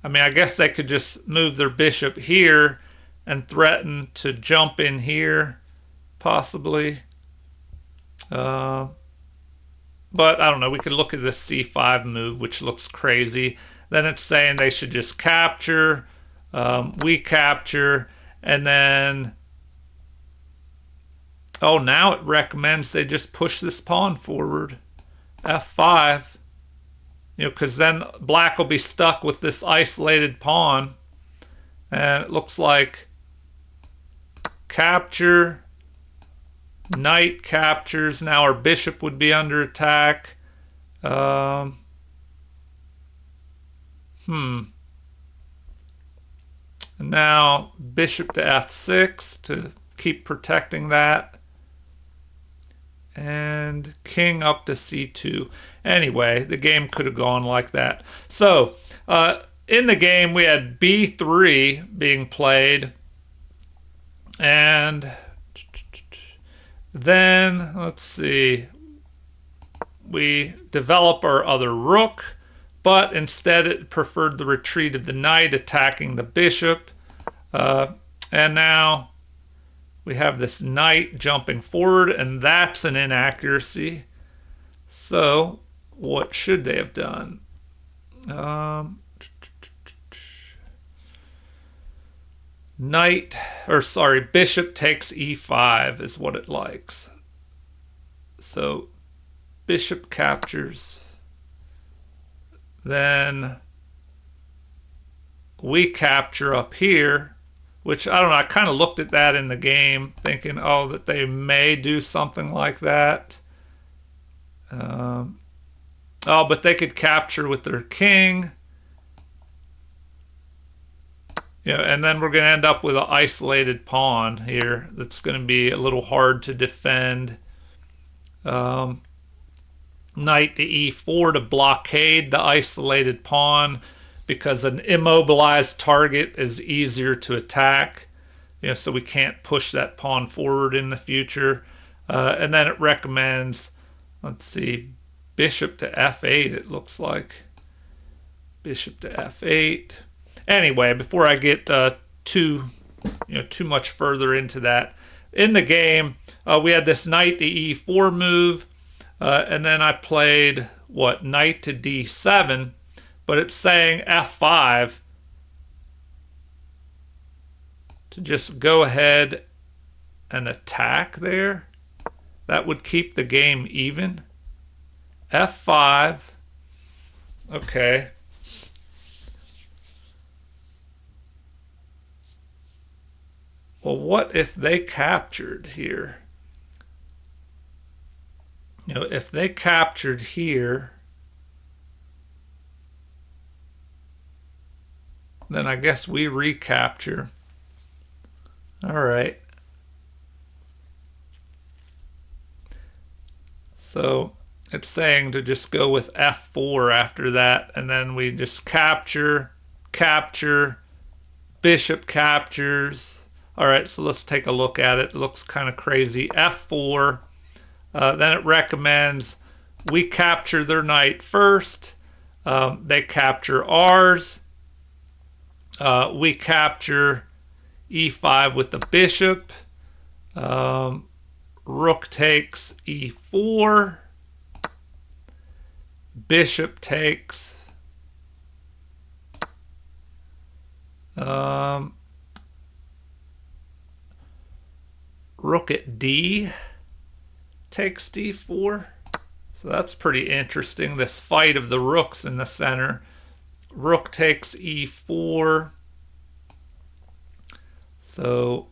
I mean, I guess they could just move their bishop here and threaten to jump in here, possibly. But I don't know, we could look at this c5 move, which looks crazy. Then it's saying they should just capture, we capture, and then, oh, now it recommends they just push this pawn forward, f5, because then black will be stuck with this isolated pawn, and it looks like capture, knight captures, now our bishop would be under attack. Now bishop to f6 to keep protecting that. And king up to c2. Anyway, the game could have gone like that. So, in the game, we had b3 being played. And then, let's see, we develop our other rook, but instead it preferred the retreat of the knight attacking the bishop. And now we have this knight jumping forward, and that's an inaccuracy. So what should they have done? Bishop takes e5 is what it likes. So bishop captures. Then we capture up here, which I don't know, I kind of looked at that in the game thinking, oh, that they may do something like that. Oh, but they could capture with their king. Yeah, and then we're going to end up with an isolated pawn here that's going to be a little hard to defend. Knight to e4 to blockade the isolated pawn, because an immobilized target is easier to attack. So we can't push that pawn forward in the future. And then it recommends, let's see, bishop to f8, it looks like. Bishop to f8. Anyway, before I get too much further into that, in the game we had this knight to e4 move, and then I played knight to d7, but it's saying f5 to just go ahead and attack there. That would keep the game even. f5. Okay. Well, what if they captured here? If they captured here, then I guess we recapture. All right. So it's saying to just go with f4 after that, and then we just capture, bishop captures. All right, so let's take a look at it. It looks kind of crazy. f4. Then it recommends we capture their knight first. They capture ours. We capture e5 with the bishop. Rook takes e4. Bishop takes. Rook at d takes d4. So that's pretty interesting, this fight of the rooks in the center. Rook takes e4. So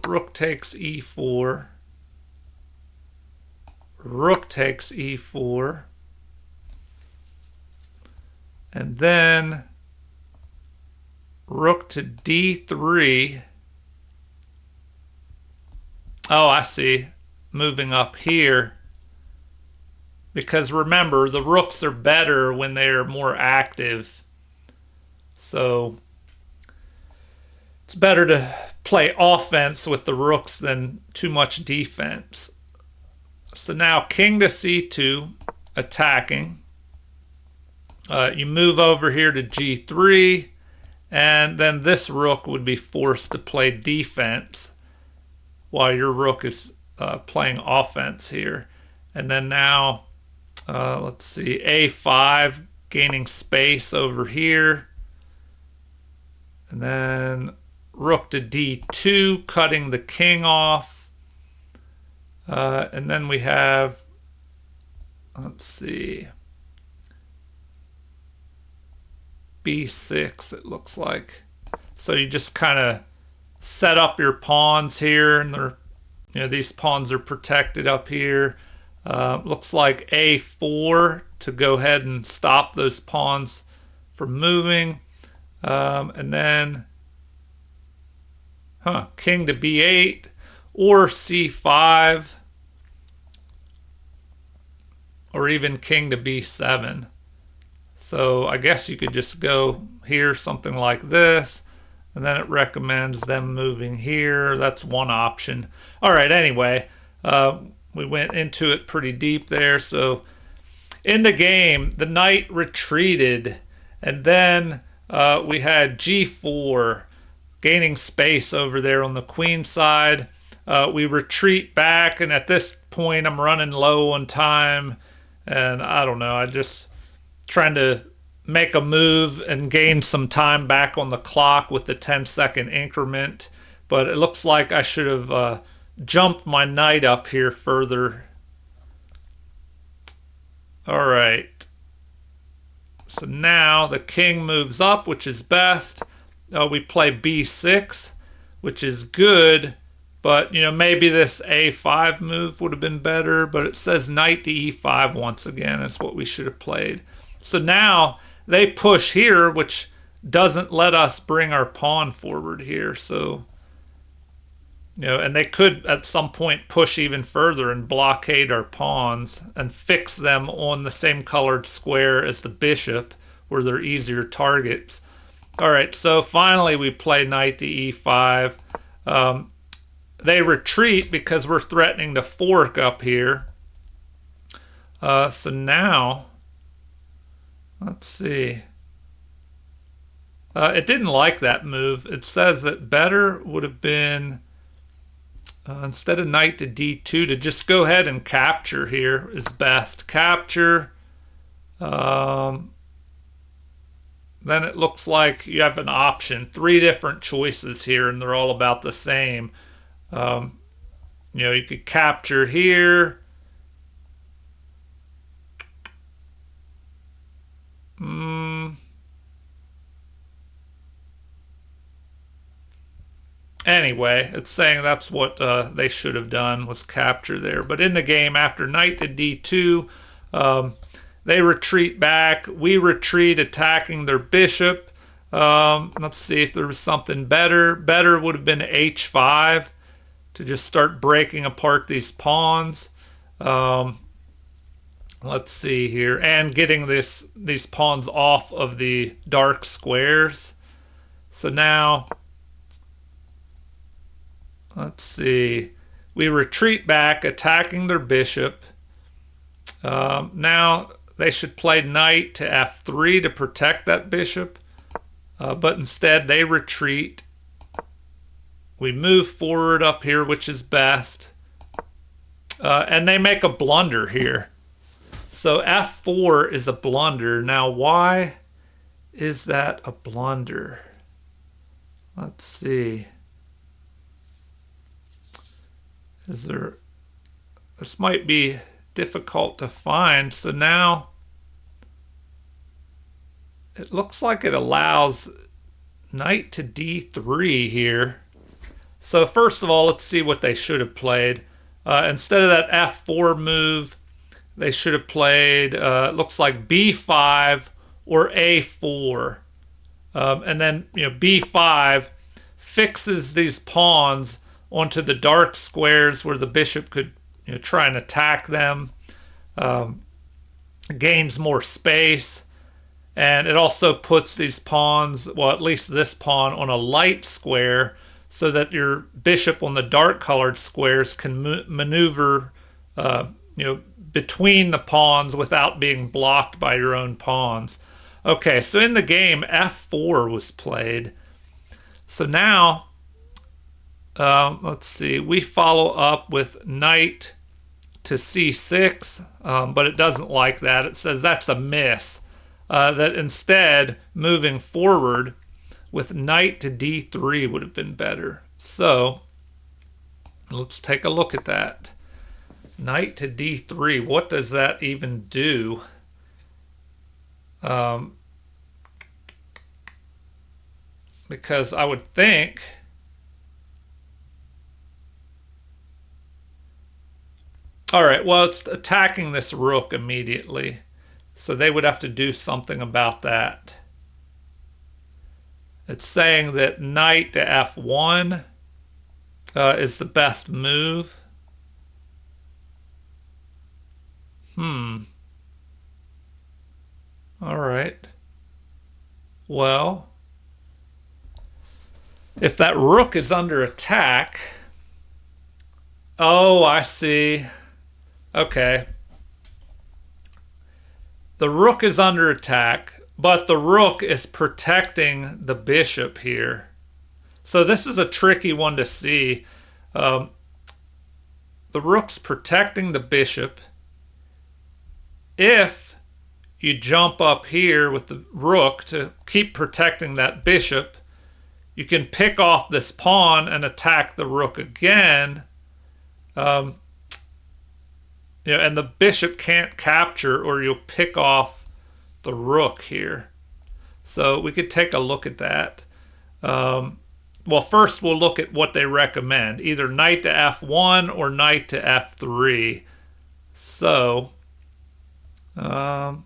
rook takes e4. Rook takes e4. And then rook to d3. Oh, I see. Moving up here. Because remember, the rooks are better when they're more active. So it's better to play offense with the rooks than too much defense. So now king to c2, attacking. You move over here to g3, and then this rook would be forced to play defense while your rook is playing offense here. And then now, let's see, a5, gaining space over here. And then rook to d2, cutting the king off. And then we have, let's see, b6, it looks like. So you just kind of set up your pawns here, and they're, these pawns are protected up here. Looks like a4 to go ahead and stop those pawns from moving. And then king to b8 or c5, or even king to b7. So I guess you could just go here, something like this, and then it recommends them moving here. That's one option. All right, anyway, we went into it pretty deep there. So in the game, the knight retreated, and then we had g4, gaining space over there on the queen side. We retreat back, and at this point, I'm running low on time, and I don't know, I just trying to make a move and gain some time back on the clock with the 10-second increment. But it looks like I should have jumped my knight up here further. All right. So now the king moves up, which is best. We play b6, which is good But, maybe this a5 move would have been better, but it says knight to e5 once again. Is what we should have played. So now they push here, which doesn't let us bring our pawn forward here. So, and they could at some point push even further and blockade our pawns and fix them on the same colored square as the bishop, where they're easier targets. All right, so finally we play knight to e5. They retreat because we're threatening to fork up here. So now, let's see. It didn't like that move. It says that better would have been, instead of knight to d2, to just go ahead and capture here is best. Capture. Then it looks like you have an option. 3 different choices here, and they're all about the same. You could capture here. Anyway, it's saying that's what they should have done, was capture there. But in the game, after knight to d2, they retreat back. We retreat, attacking their bishop. Let's see if there was something better. Better would have been h5 to just start breaking apart these pawns. Let's see here. And getting these pawns off of the dark squares. So now, let's see. We retreat back, attacking their bishop. Now they should play knight to f3 to protect that bishop. But instead they retreat. We move forward up here, which is best. And they make a blunder here. So f4 is a blunder. Now why is that a blunder? Let's see. This might be difficult to find. So now it looks like it allows knight to d3 here. So first of all, let's see what they should have played. Instead of that f4 move, they should have played, it looks like b5 or a4. And then, b5 fixes these pawns onto the dark squares where the bishop could try and attack them. Gains more space. And it also puts these pawns, well, at least this pawn, on a light square so that your bishop on the dark colored squares can maneuver between the pawns without being blocked by your own pawns. Okay, so in the game, f4 was played. So now, let's see, we follow up with knight to c6, but it doesn't like that. It says that's a miss. That instead, moving forward with knight to d3 would have been better. So, let's take a look at that. Knight to d3, what does that even do? Because I would think all right, well, it's attacking this rook immediately. So they would have to do something about that. It's saying that knight to f1 is the best move. All right. Well, if that rook is under attack... Oh, I see. Okay. The rook is under attack, but the rook is protecting the bishop here. So this is a tricky one to see. The rook's protecting the bishop. If you jump up here with the rook to keep protecting that bishop, you can pick off this pawn and attack the rook again. And the bishop can't capture, or you'll pick off the rook here. So we could take a look at that. well, first we'll look at what they recommend. Either knight to f1 or knight to f3. So, f3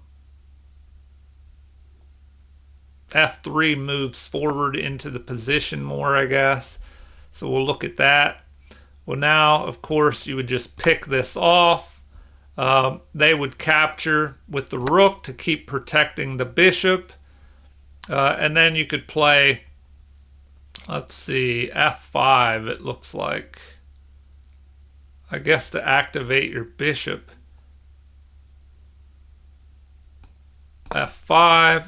moves forward into the position more, I guess. So we'll look at that. Well, now, of course, you would just pick this off. They would capture with the rook to keep protecting the bishop. And then you could play, let's see, f5, it looks like. I guess to activate your bishop. f5.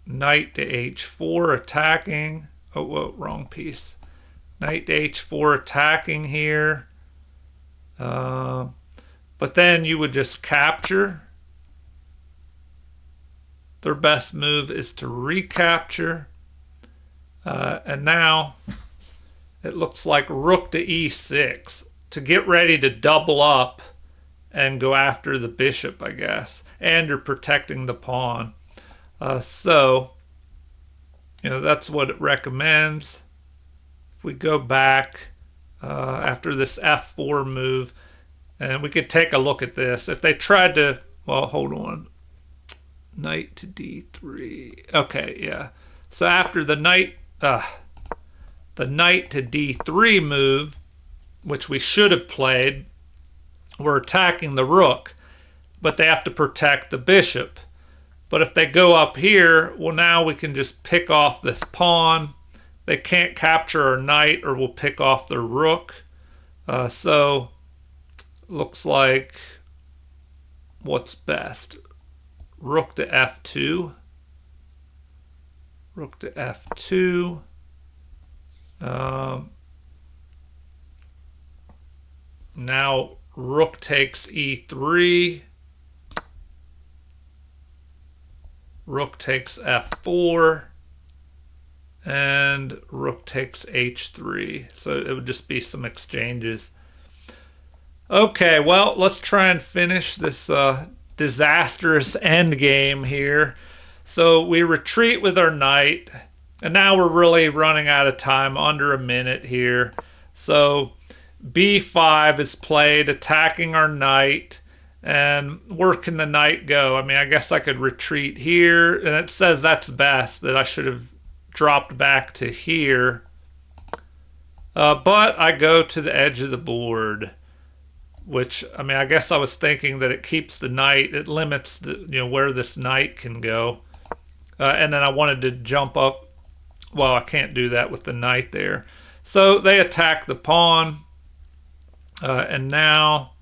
Knight to h4 attacking. Oh, whoa, wrong piece. Knight to h4 attacking here. But then you would just capture. Their best move is to recapture. And now it looks like rook to e6 to get ready to double up and go after the bishop, I guess. And you're protecting the pawn. So, that's what it recommends. If we go back after this f4 move, and we could take a look at this. If they tried to, well, hold on. Knight to d3. Okay, yeah. So after the knight to d3 move, which we should have played, we're attacking the rook, but they have to protect the bishop. But if they go up here, well, now we can just pick off this pawn. They can't capture our knight, or we'll pick off their rook. So looks like what's best? Rook to f2. Rook to f2. Now rook takes e3. Rook takes f4. And rook takes h3. So it would just be some exchanges. Okay, well, let's try and finish this disastrous endgame here. So we retreat with our knight. And now we're really running out of time, under a minute here. So b5 is played, attacking our knight. And where can the knight go? I mean, I guess I could retreat here. And it says that's best, that I should have dropped back to here. But I go to the edge of the board. Which, I mean, I guess I was thinking that it keeps the knight. It limits the, where this knight can go. And then I wanted to jump up. Well, I can't do that with the knight there. So they attack the pawn. And now,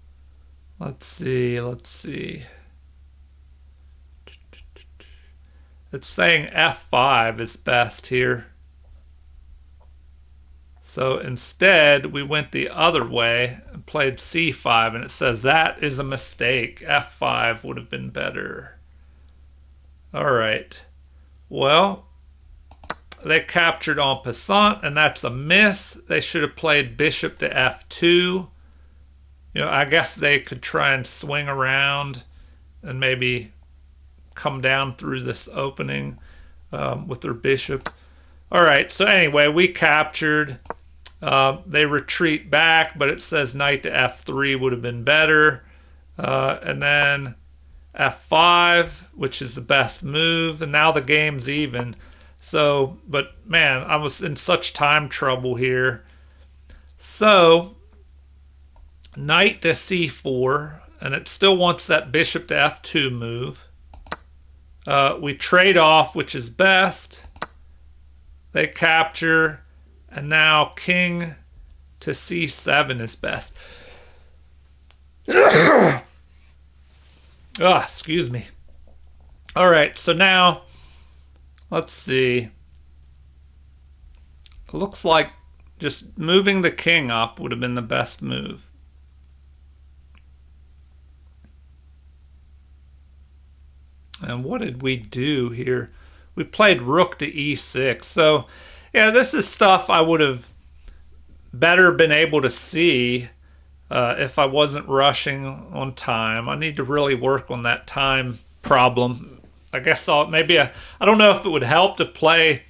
let's see. It's saying f5 is best here. So instead, we went the other way and played c5, and it says that is a mistake. f5 would have been better. All right. Well, they captured en passant, and that's a miss. They should have played bishop to f2. I guess they could try and swing around and maybe come down through this opening with their bishop. All right, so anyway, we captured. They retreat back, but it says knight to f3 would have been better. And then f5, which is the best move. And now the game's even. So, but man, I was in such time trouble here. So, knight to c4, and it still wants that bishop to f2 move. We trade off, which is best. They capture, and now king to c7 is best. Excuse me. All right, so now, let's see. It looks like just moving the king up would have been the best move. And what did we do here? We played rook to e6. So, yeah, this is stuff I would have better been able to see if I wasn't rushing on time. I need to really work on that time problem. I guess I don't know if it would help to play,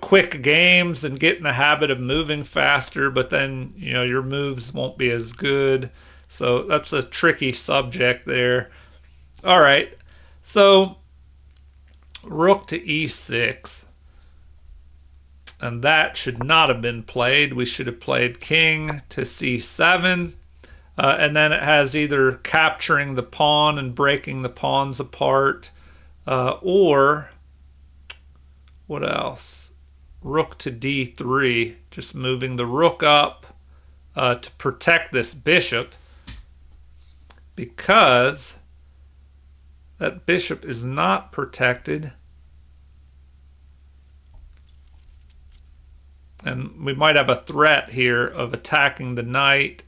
quick games and get in the habit of moving faster, but then, your moves won't be as good. So that's a tricky subject there. All right. So rook to e6. And that should not have been played. We should have played king to c7. And then it has either capturing the pawn and breaking the pawns apart, or what else? Rook to d3, just moving the rook up to protect this bishop, because that bishop is not protected. And we might have a threat here of attacking the knight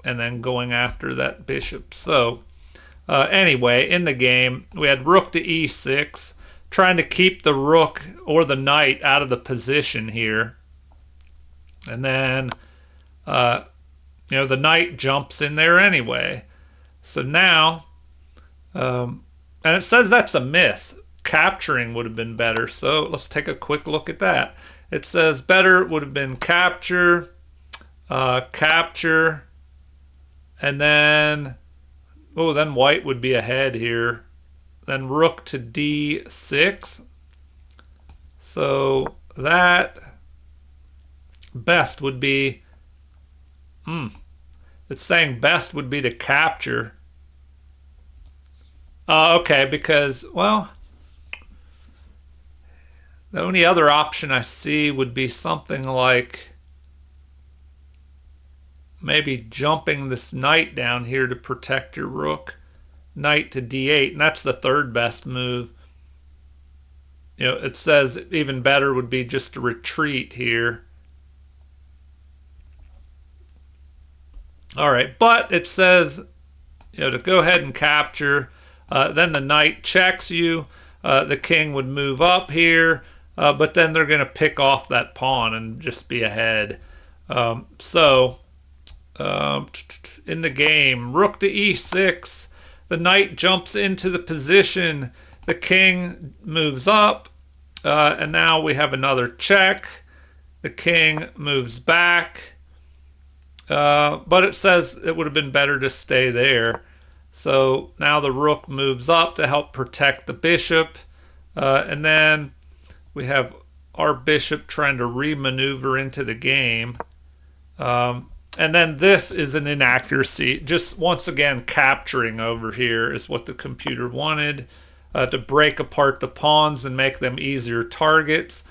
and then going after that bishop. So anyway, in the game, we had rook to e6, trying to keep the rook or the knight out of the position here. And then, the knight jumps in there anyway. So now, and it says that's a miss. Capturing would have been better. So let's take a quick look at that. It says better would have been capture, capture, and then, then white would be ahead here. Then rook to d6. So that best would be, it's saying best would be to capture. Okay, because, well, the only other option I see would be something like maybe jumping this knight down here to protect your rook. Knight to d8, and that's the third best move. It says even better would be just to retreat here. All right, but it says, to go ahead and capture. Then the knight checks you. The king would move up here. But then they're going to pick off that pawn and just be ahead. In the game, rook to e6. The knight jumps into the position. The king moves up. And now we have another check. The king moves back. But it says it would have been better to stay there. So now the rook moves up to help protect the bishop. And then we have our bishop trying to remaneuver into the game. And then this is an inaccuracy. Just once again, capturing over here is what the computer wanted, to break apart the pawns and make them easier targets.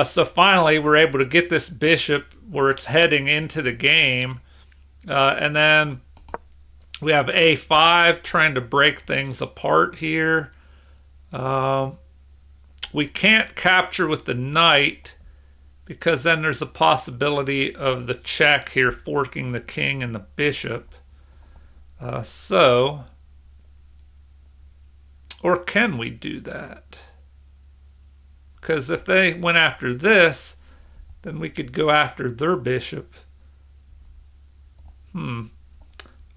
So finally, we're able to get this bishop where it's heading into the game. And then we have a5 trying to break things apart here. We can't capture with the knight because then there's a possibility of the check here forking the king and the bishop. Or can we do that? Because if they went after this, then we could go after their bishop. All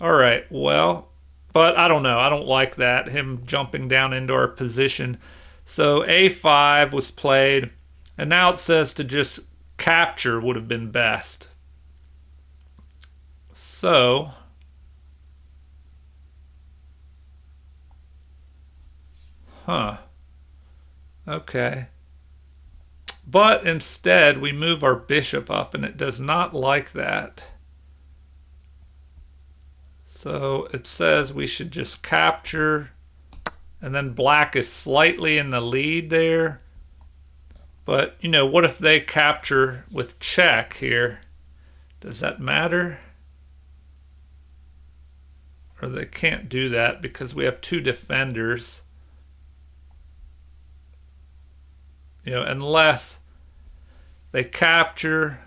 right, well, but I don't know. I don't like that, him jumping down into our position. So a5 was played, and now it says to just capture would have been best. So okay. But instead, we move our bishop up, and it does not like that. So it says we should just capture, and then black is slightly in the lead there. But, what if they capture with check here? Does that matter? Or they can't do that because we have two defenders. Unless they capture.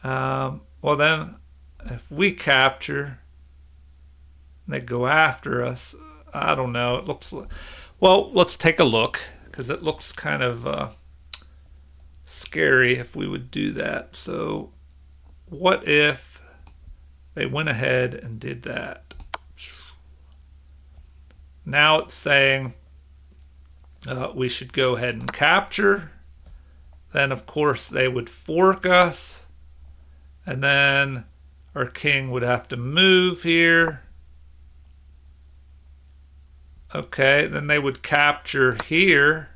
Well, then, if we capture, they go after us. I don't know. It looks like, well, let's take a look because it looks kind of scary if we would do that. So what if they went ahead and did that? Now it's saying we should go ahead and capture. then of course they would fork us, and then our king would have to move here. Okay, then they would capture here.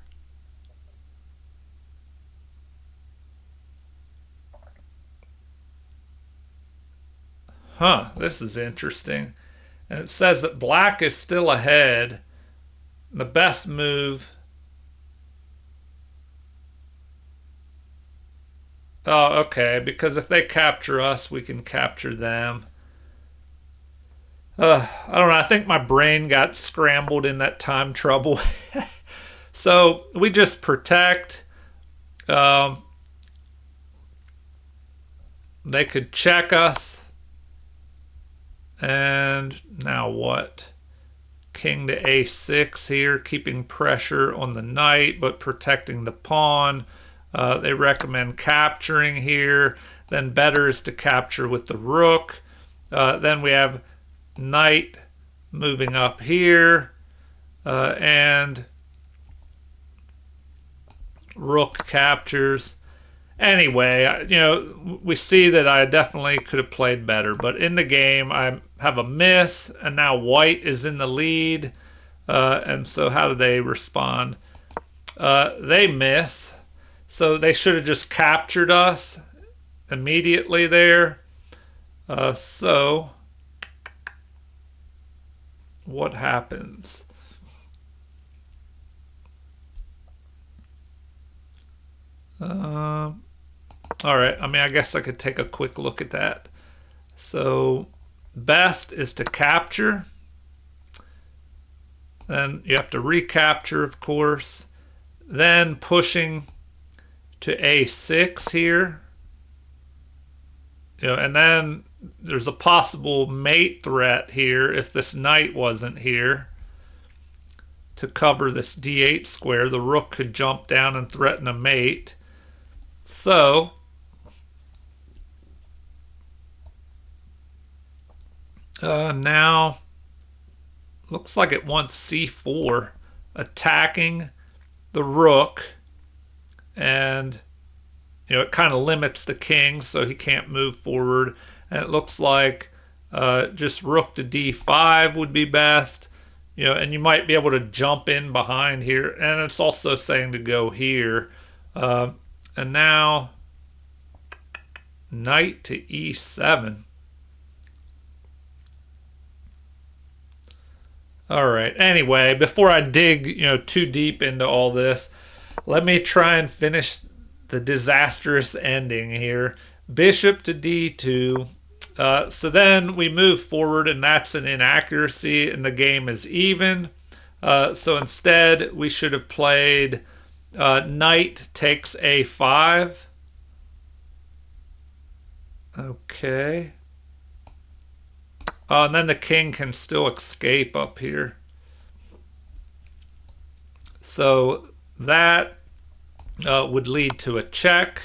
Huh, this is interesting. And it says that black is still ahead. The best move. Oh, okay, because if they capture us, we can capture them. I don't know. I think my brain got scrambled in that time trouble. So we just protect. They could check us. And now what? King to a6 here, keeping pressure on the knight, but protecting the pawn. They recommend capturing here. Then better is to capture with the rook. Then we have knight moving up here. And rook captures. Anyway, we see that I definitely could have played better. But in the game, I have a miss, and now white is in the lead. And so how do they respond? They miss. So they should have just captured us immediately there. So what happens? All right, I mean, I guess I could take a quick look at that. So best is to capture. Then you have to recapture, of course. Then pushing to a6 here. And then there's a possible mate threat here if this knight wasn't here to cover this d8 square. The rook could jump down and threaten a mate. So now looks like it wants c4, attacking the rook, and it kind of limits the king so he can't move forward. And it looks like just rook to d5 would be best. And you might be able to jump in behind here. And it's also saying to go here. And now knight to e7. All right. Anyway, before I dig, too deep into all this, let me try and finish the disastrous ending here. Bishop to d2. So then we move forward, and that's an inaccuracy, and the game is even. So instead, we should have played knight takes a5. Okay. And then the king can still escape up here. So that would lead to a check.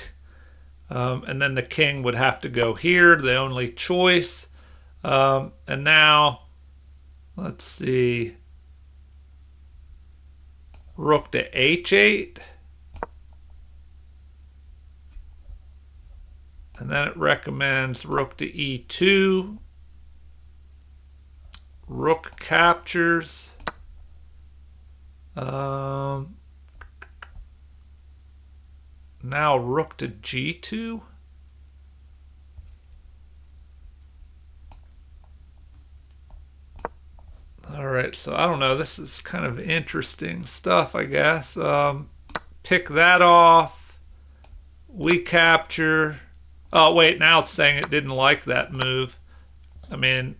And then the king would have to go here, the only choice. And now, let's see. Rook to h8. And then it recommends rook to e2. Rook captures. Now rook to g2. All right, so I don't know. This is kind of interesting stuff, I guess. Pick that off. We capture. Oh, wait, now it's saying it didn't like that move. I mean,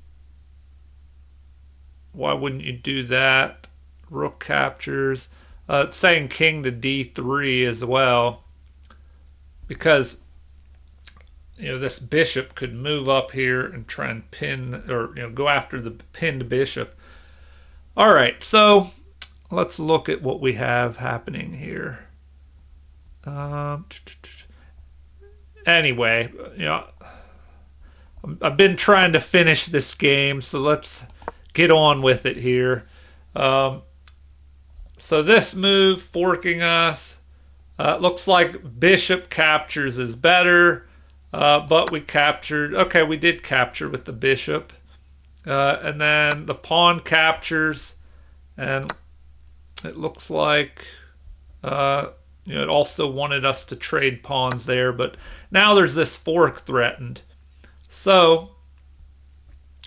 why wouldn't you do that? Rook captures. It's saying king to d3 as well. Because, this bishop could move up here and try and pin, or, go after the pinned bishop. All right, so let's look at what we have happening here. Anyway, I've been trying to finish this game, so let's get on with it here. So this move, forking us, Looks like bishop captures is better, but we captured. Okay, we did capture with the bishop. And then the pawn captures, and it looks like it also wanted us to trade pawns there, but now there's this fork threatened. So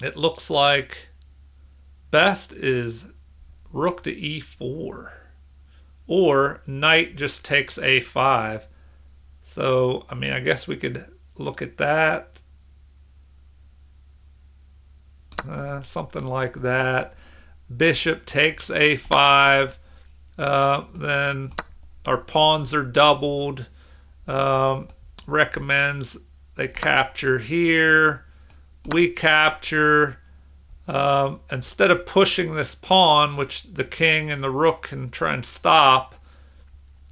it looks like best is rook to e4, or knight just takes a5. So, I mean, I guess we could look at that. Something like that. Bishop takes a5. Then our pawns are doubled. Recommends they capture here. We capture. Instead of pushing this pawn, which the king and the rook can try and stop,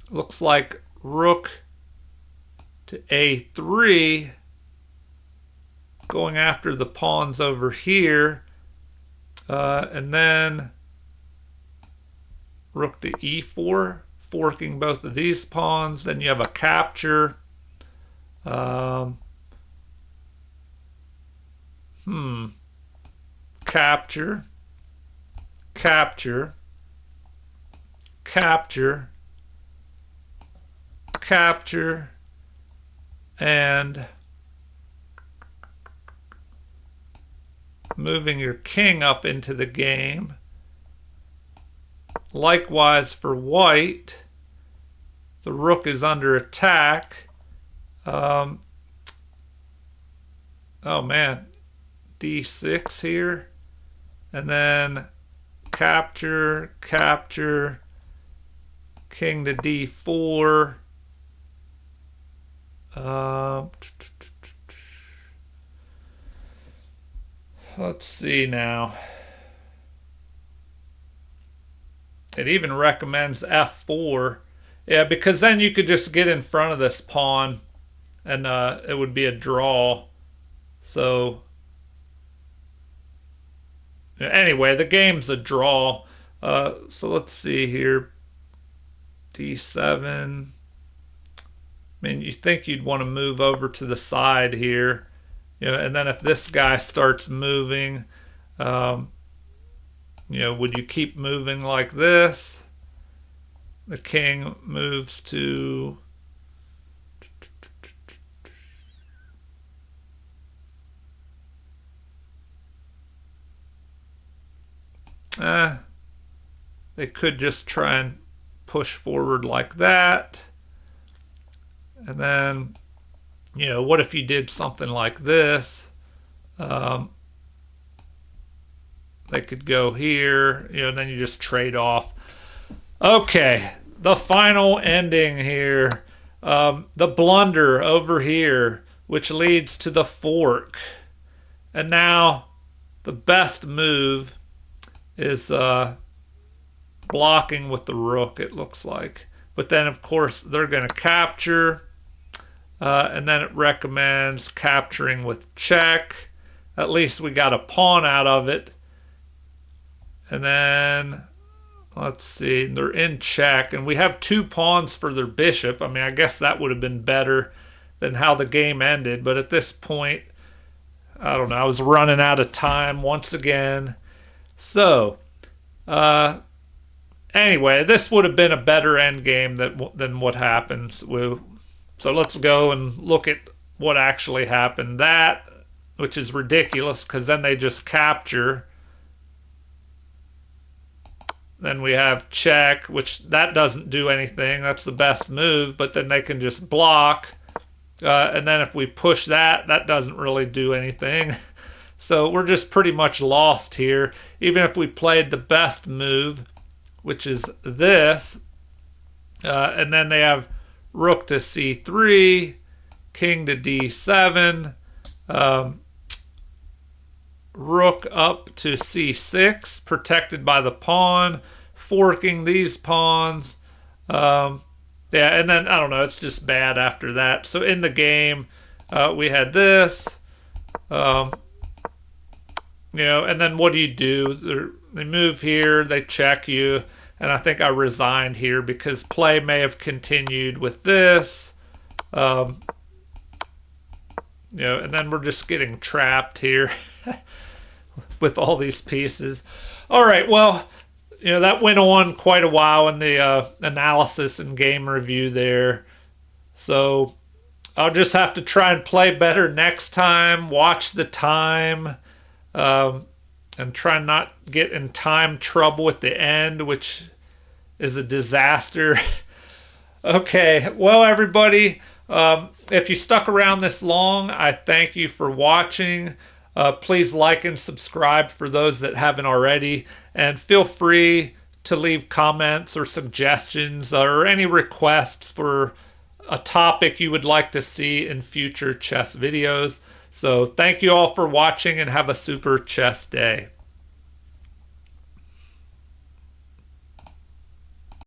looks like rook to a3, going after the pawns over here, and then rook to e4, forking both of these pawns. Then you have a capture. Capture, capture, capture, capture, and moving your king up into the game. Likewise for white, the rook is under attack. Oh man, d6 here. And then capture, capture, king to d4. Let's see now. It even recommends f4. Yeah, because then you could just get in front of this pawn and it would be a draw. So anyway, the game's a draw. So let's see here. d7. I mean, you think you'd want to move over to the side here. And then if this guy starts moving, would you keep moving like this? The king moves to... they could just try and push forward like that. And then, what if you did something like this? They could go here, and then you just trade off. Okay, the final ending here. The blunder over here, which leads to the fork. And now the best move is blocking with the rook, it looks like. But then, of course, they're going to capture. And then it recommends capturing with check. At least we got a pawn out of it. And then, let's see, they're in check. And we have 2 pawns for their bishop. I mean, I guess that would have been better than how the game ended. But at this point, I don't know, I was running out of time once again. So, anyway, this would have been a better end game than what happens. So let's go and look at what actually happened. That, which is ridiculous, because then they just capture. Then we have check, which that doesn't do anything. That's the best move, but then they can just block. And then if we push that, that doesn't really do anything. So we're just pretty much lost here. Even if we played the best move, which is this, and then they have rook to c3, king to d7, rook up to c6, protected by the pawn, forking these pawns. Yeah, and then, I don't know, it's just bad after that. So in the game, we had this, and then what do? They move here, they check you, and I think I resigned here because play may have continued with this. And then we're just getting trapped here with all these pieces. All right, well, that went on quite a while in the analysis and game review there. So I'll just have to try and play better next time, watch the time, and try not get in time trouble at the end, which is a disaster. Okay, well, everybody, if you stuck around this long, I thank you for watching. Please like and subscribe for those that haven't already, and feel free to leave comments or suggestions or any requests for a topic you would like to see in future chess videos. So thank you all for watching and have a super chess day.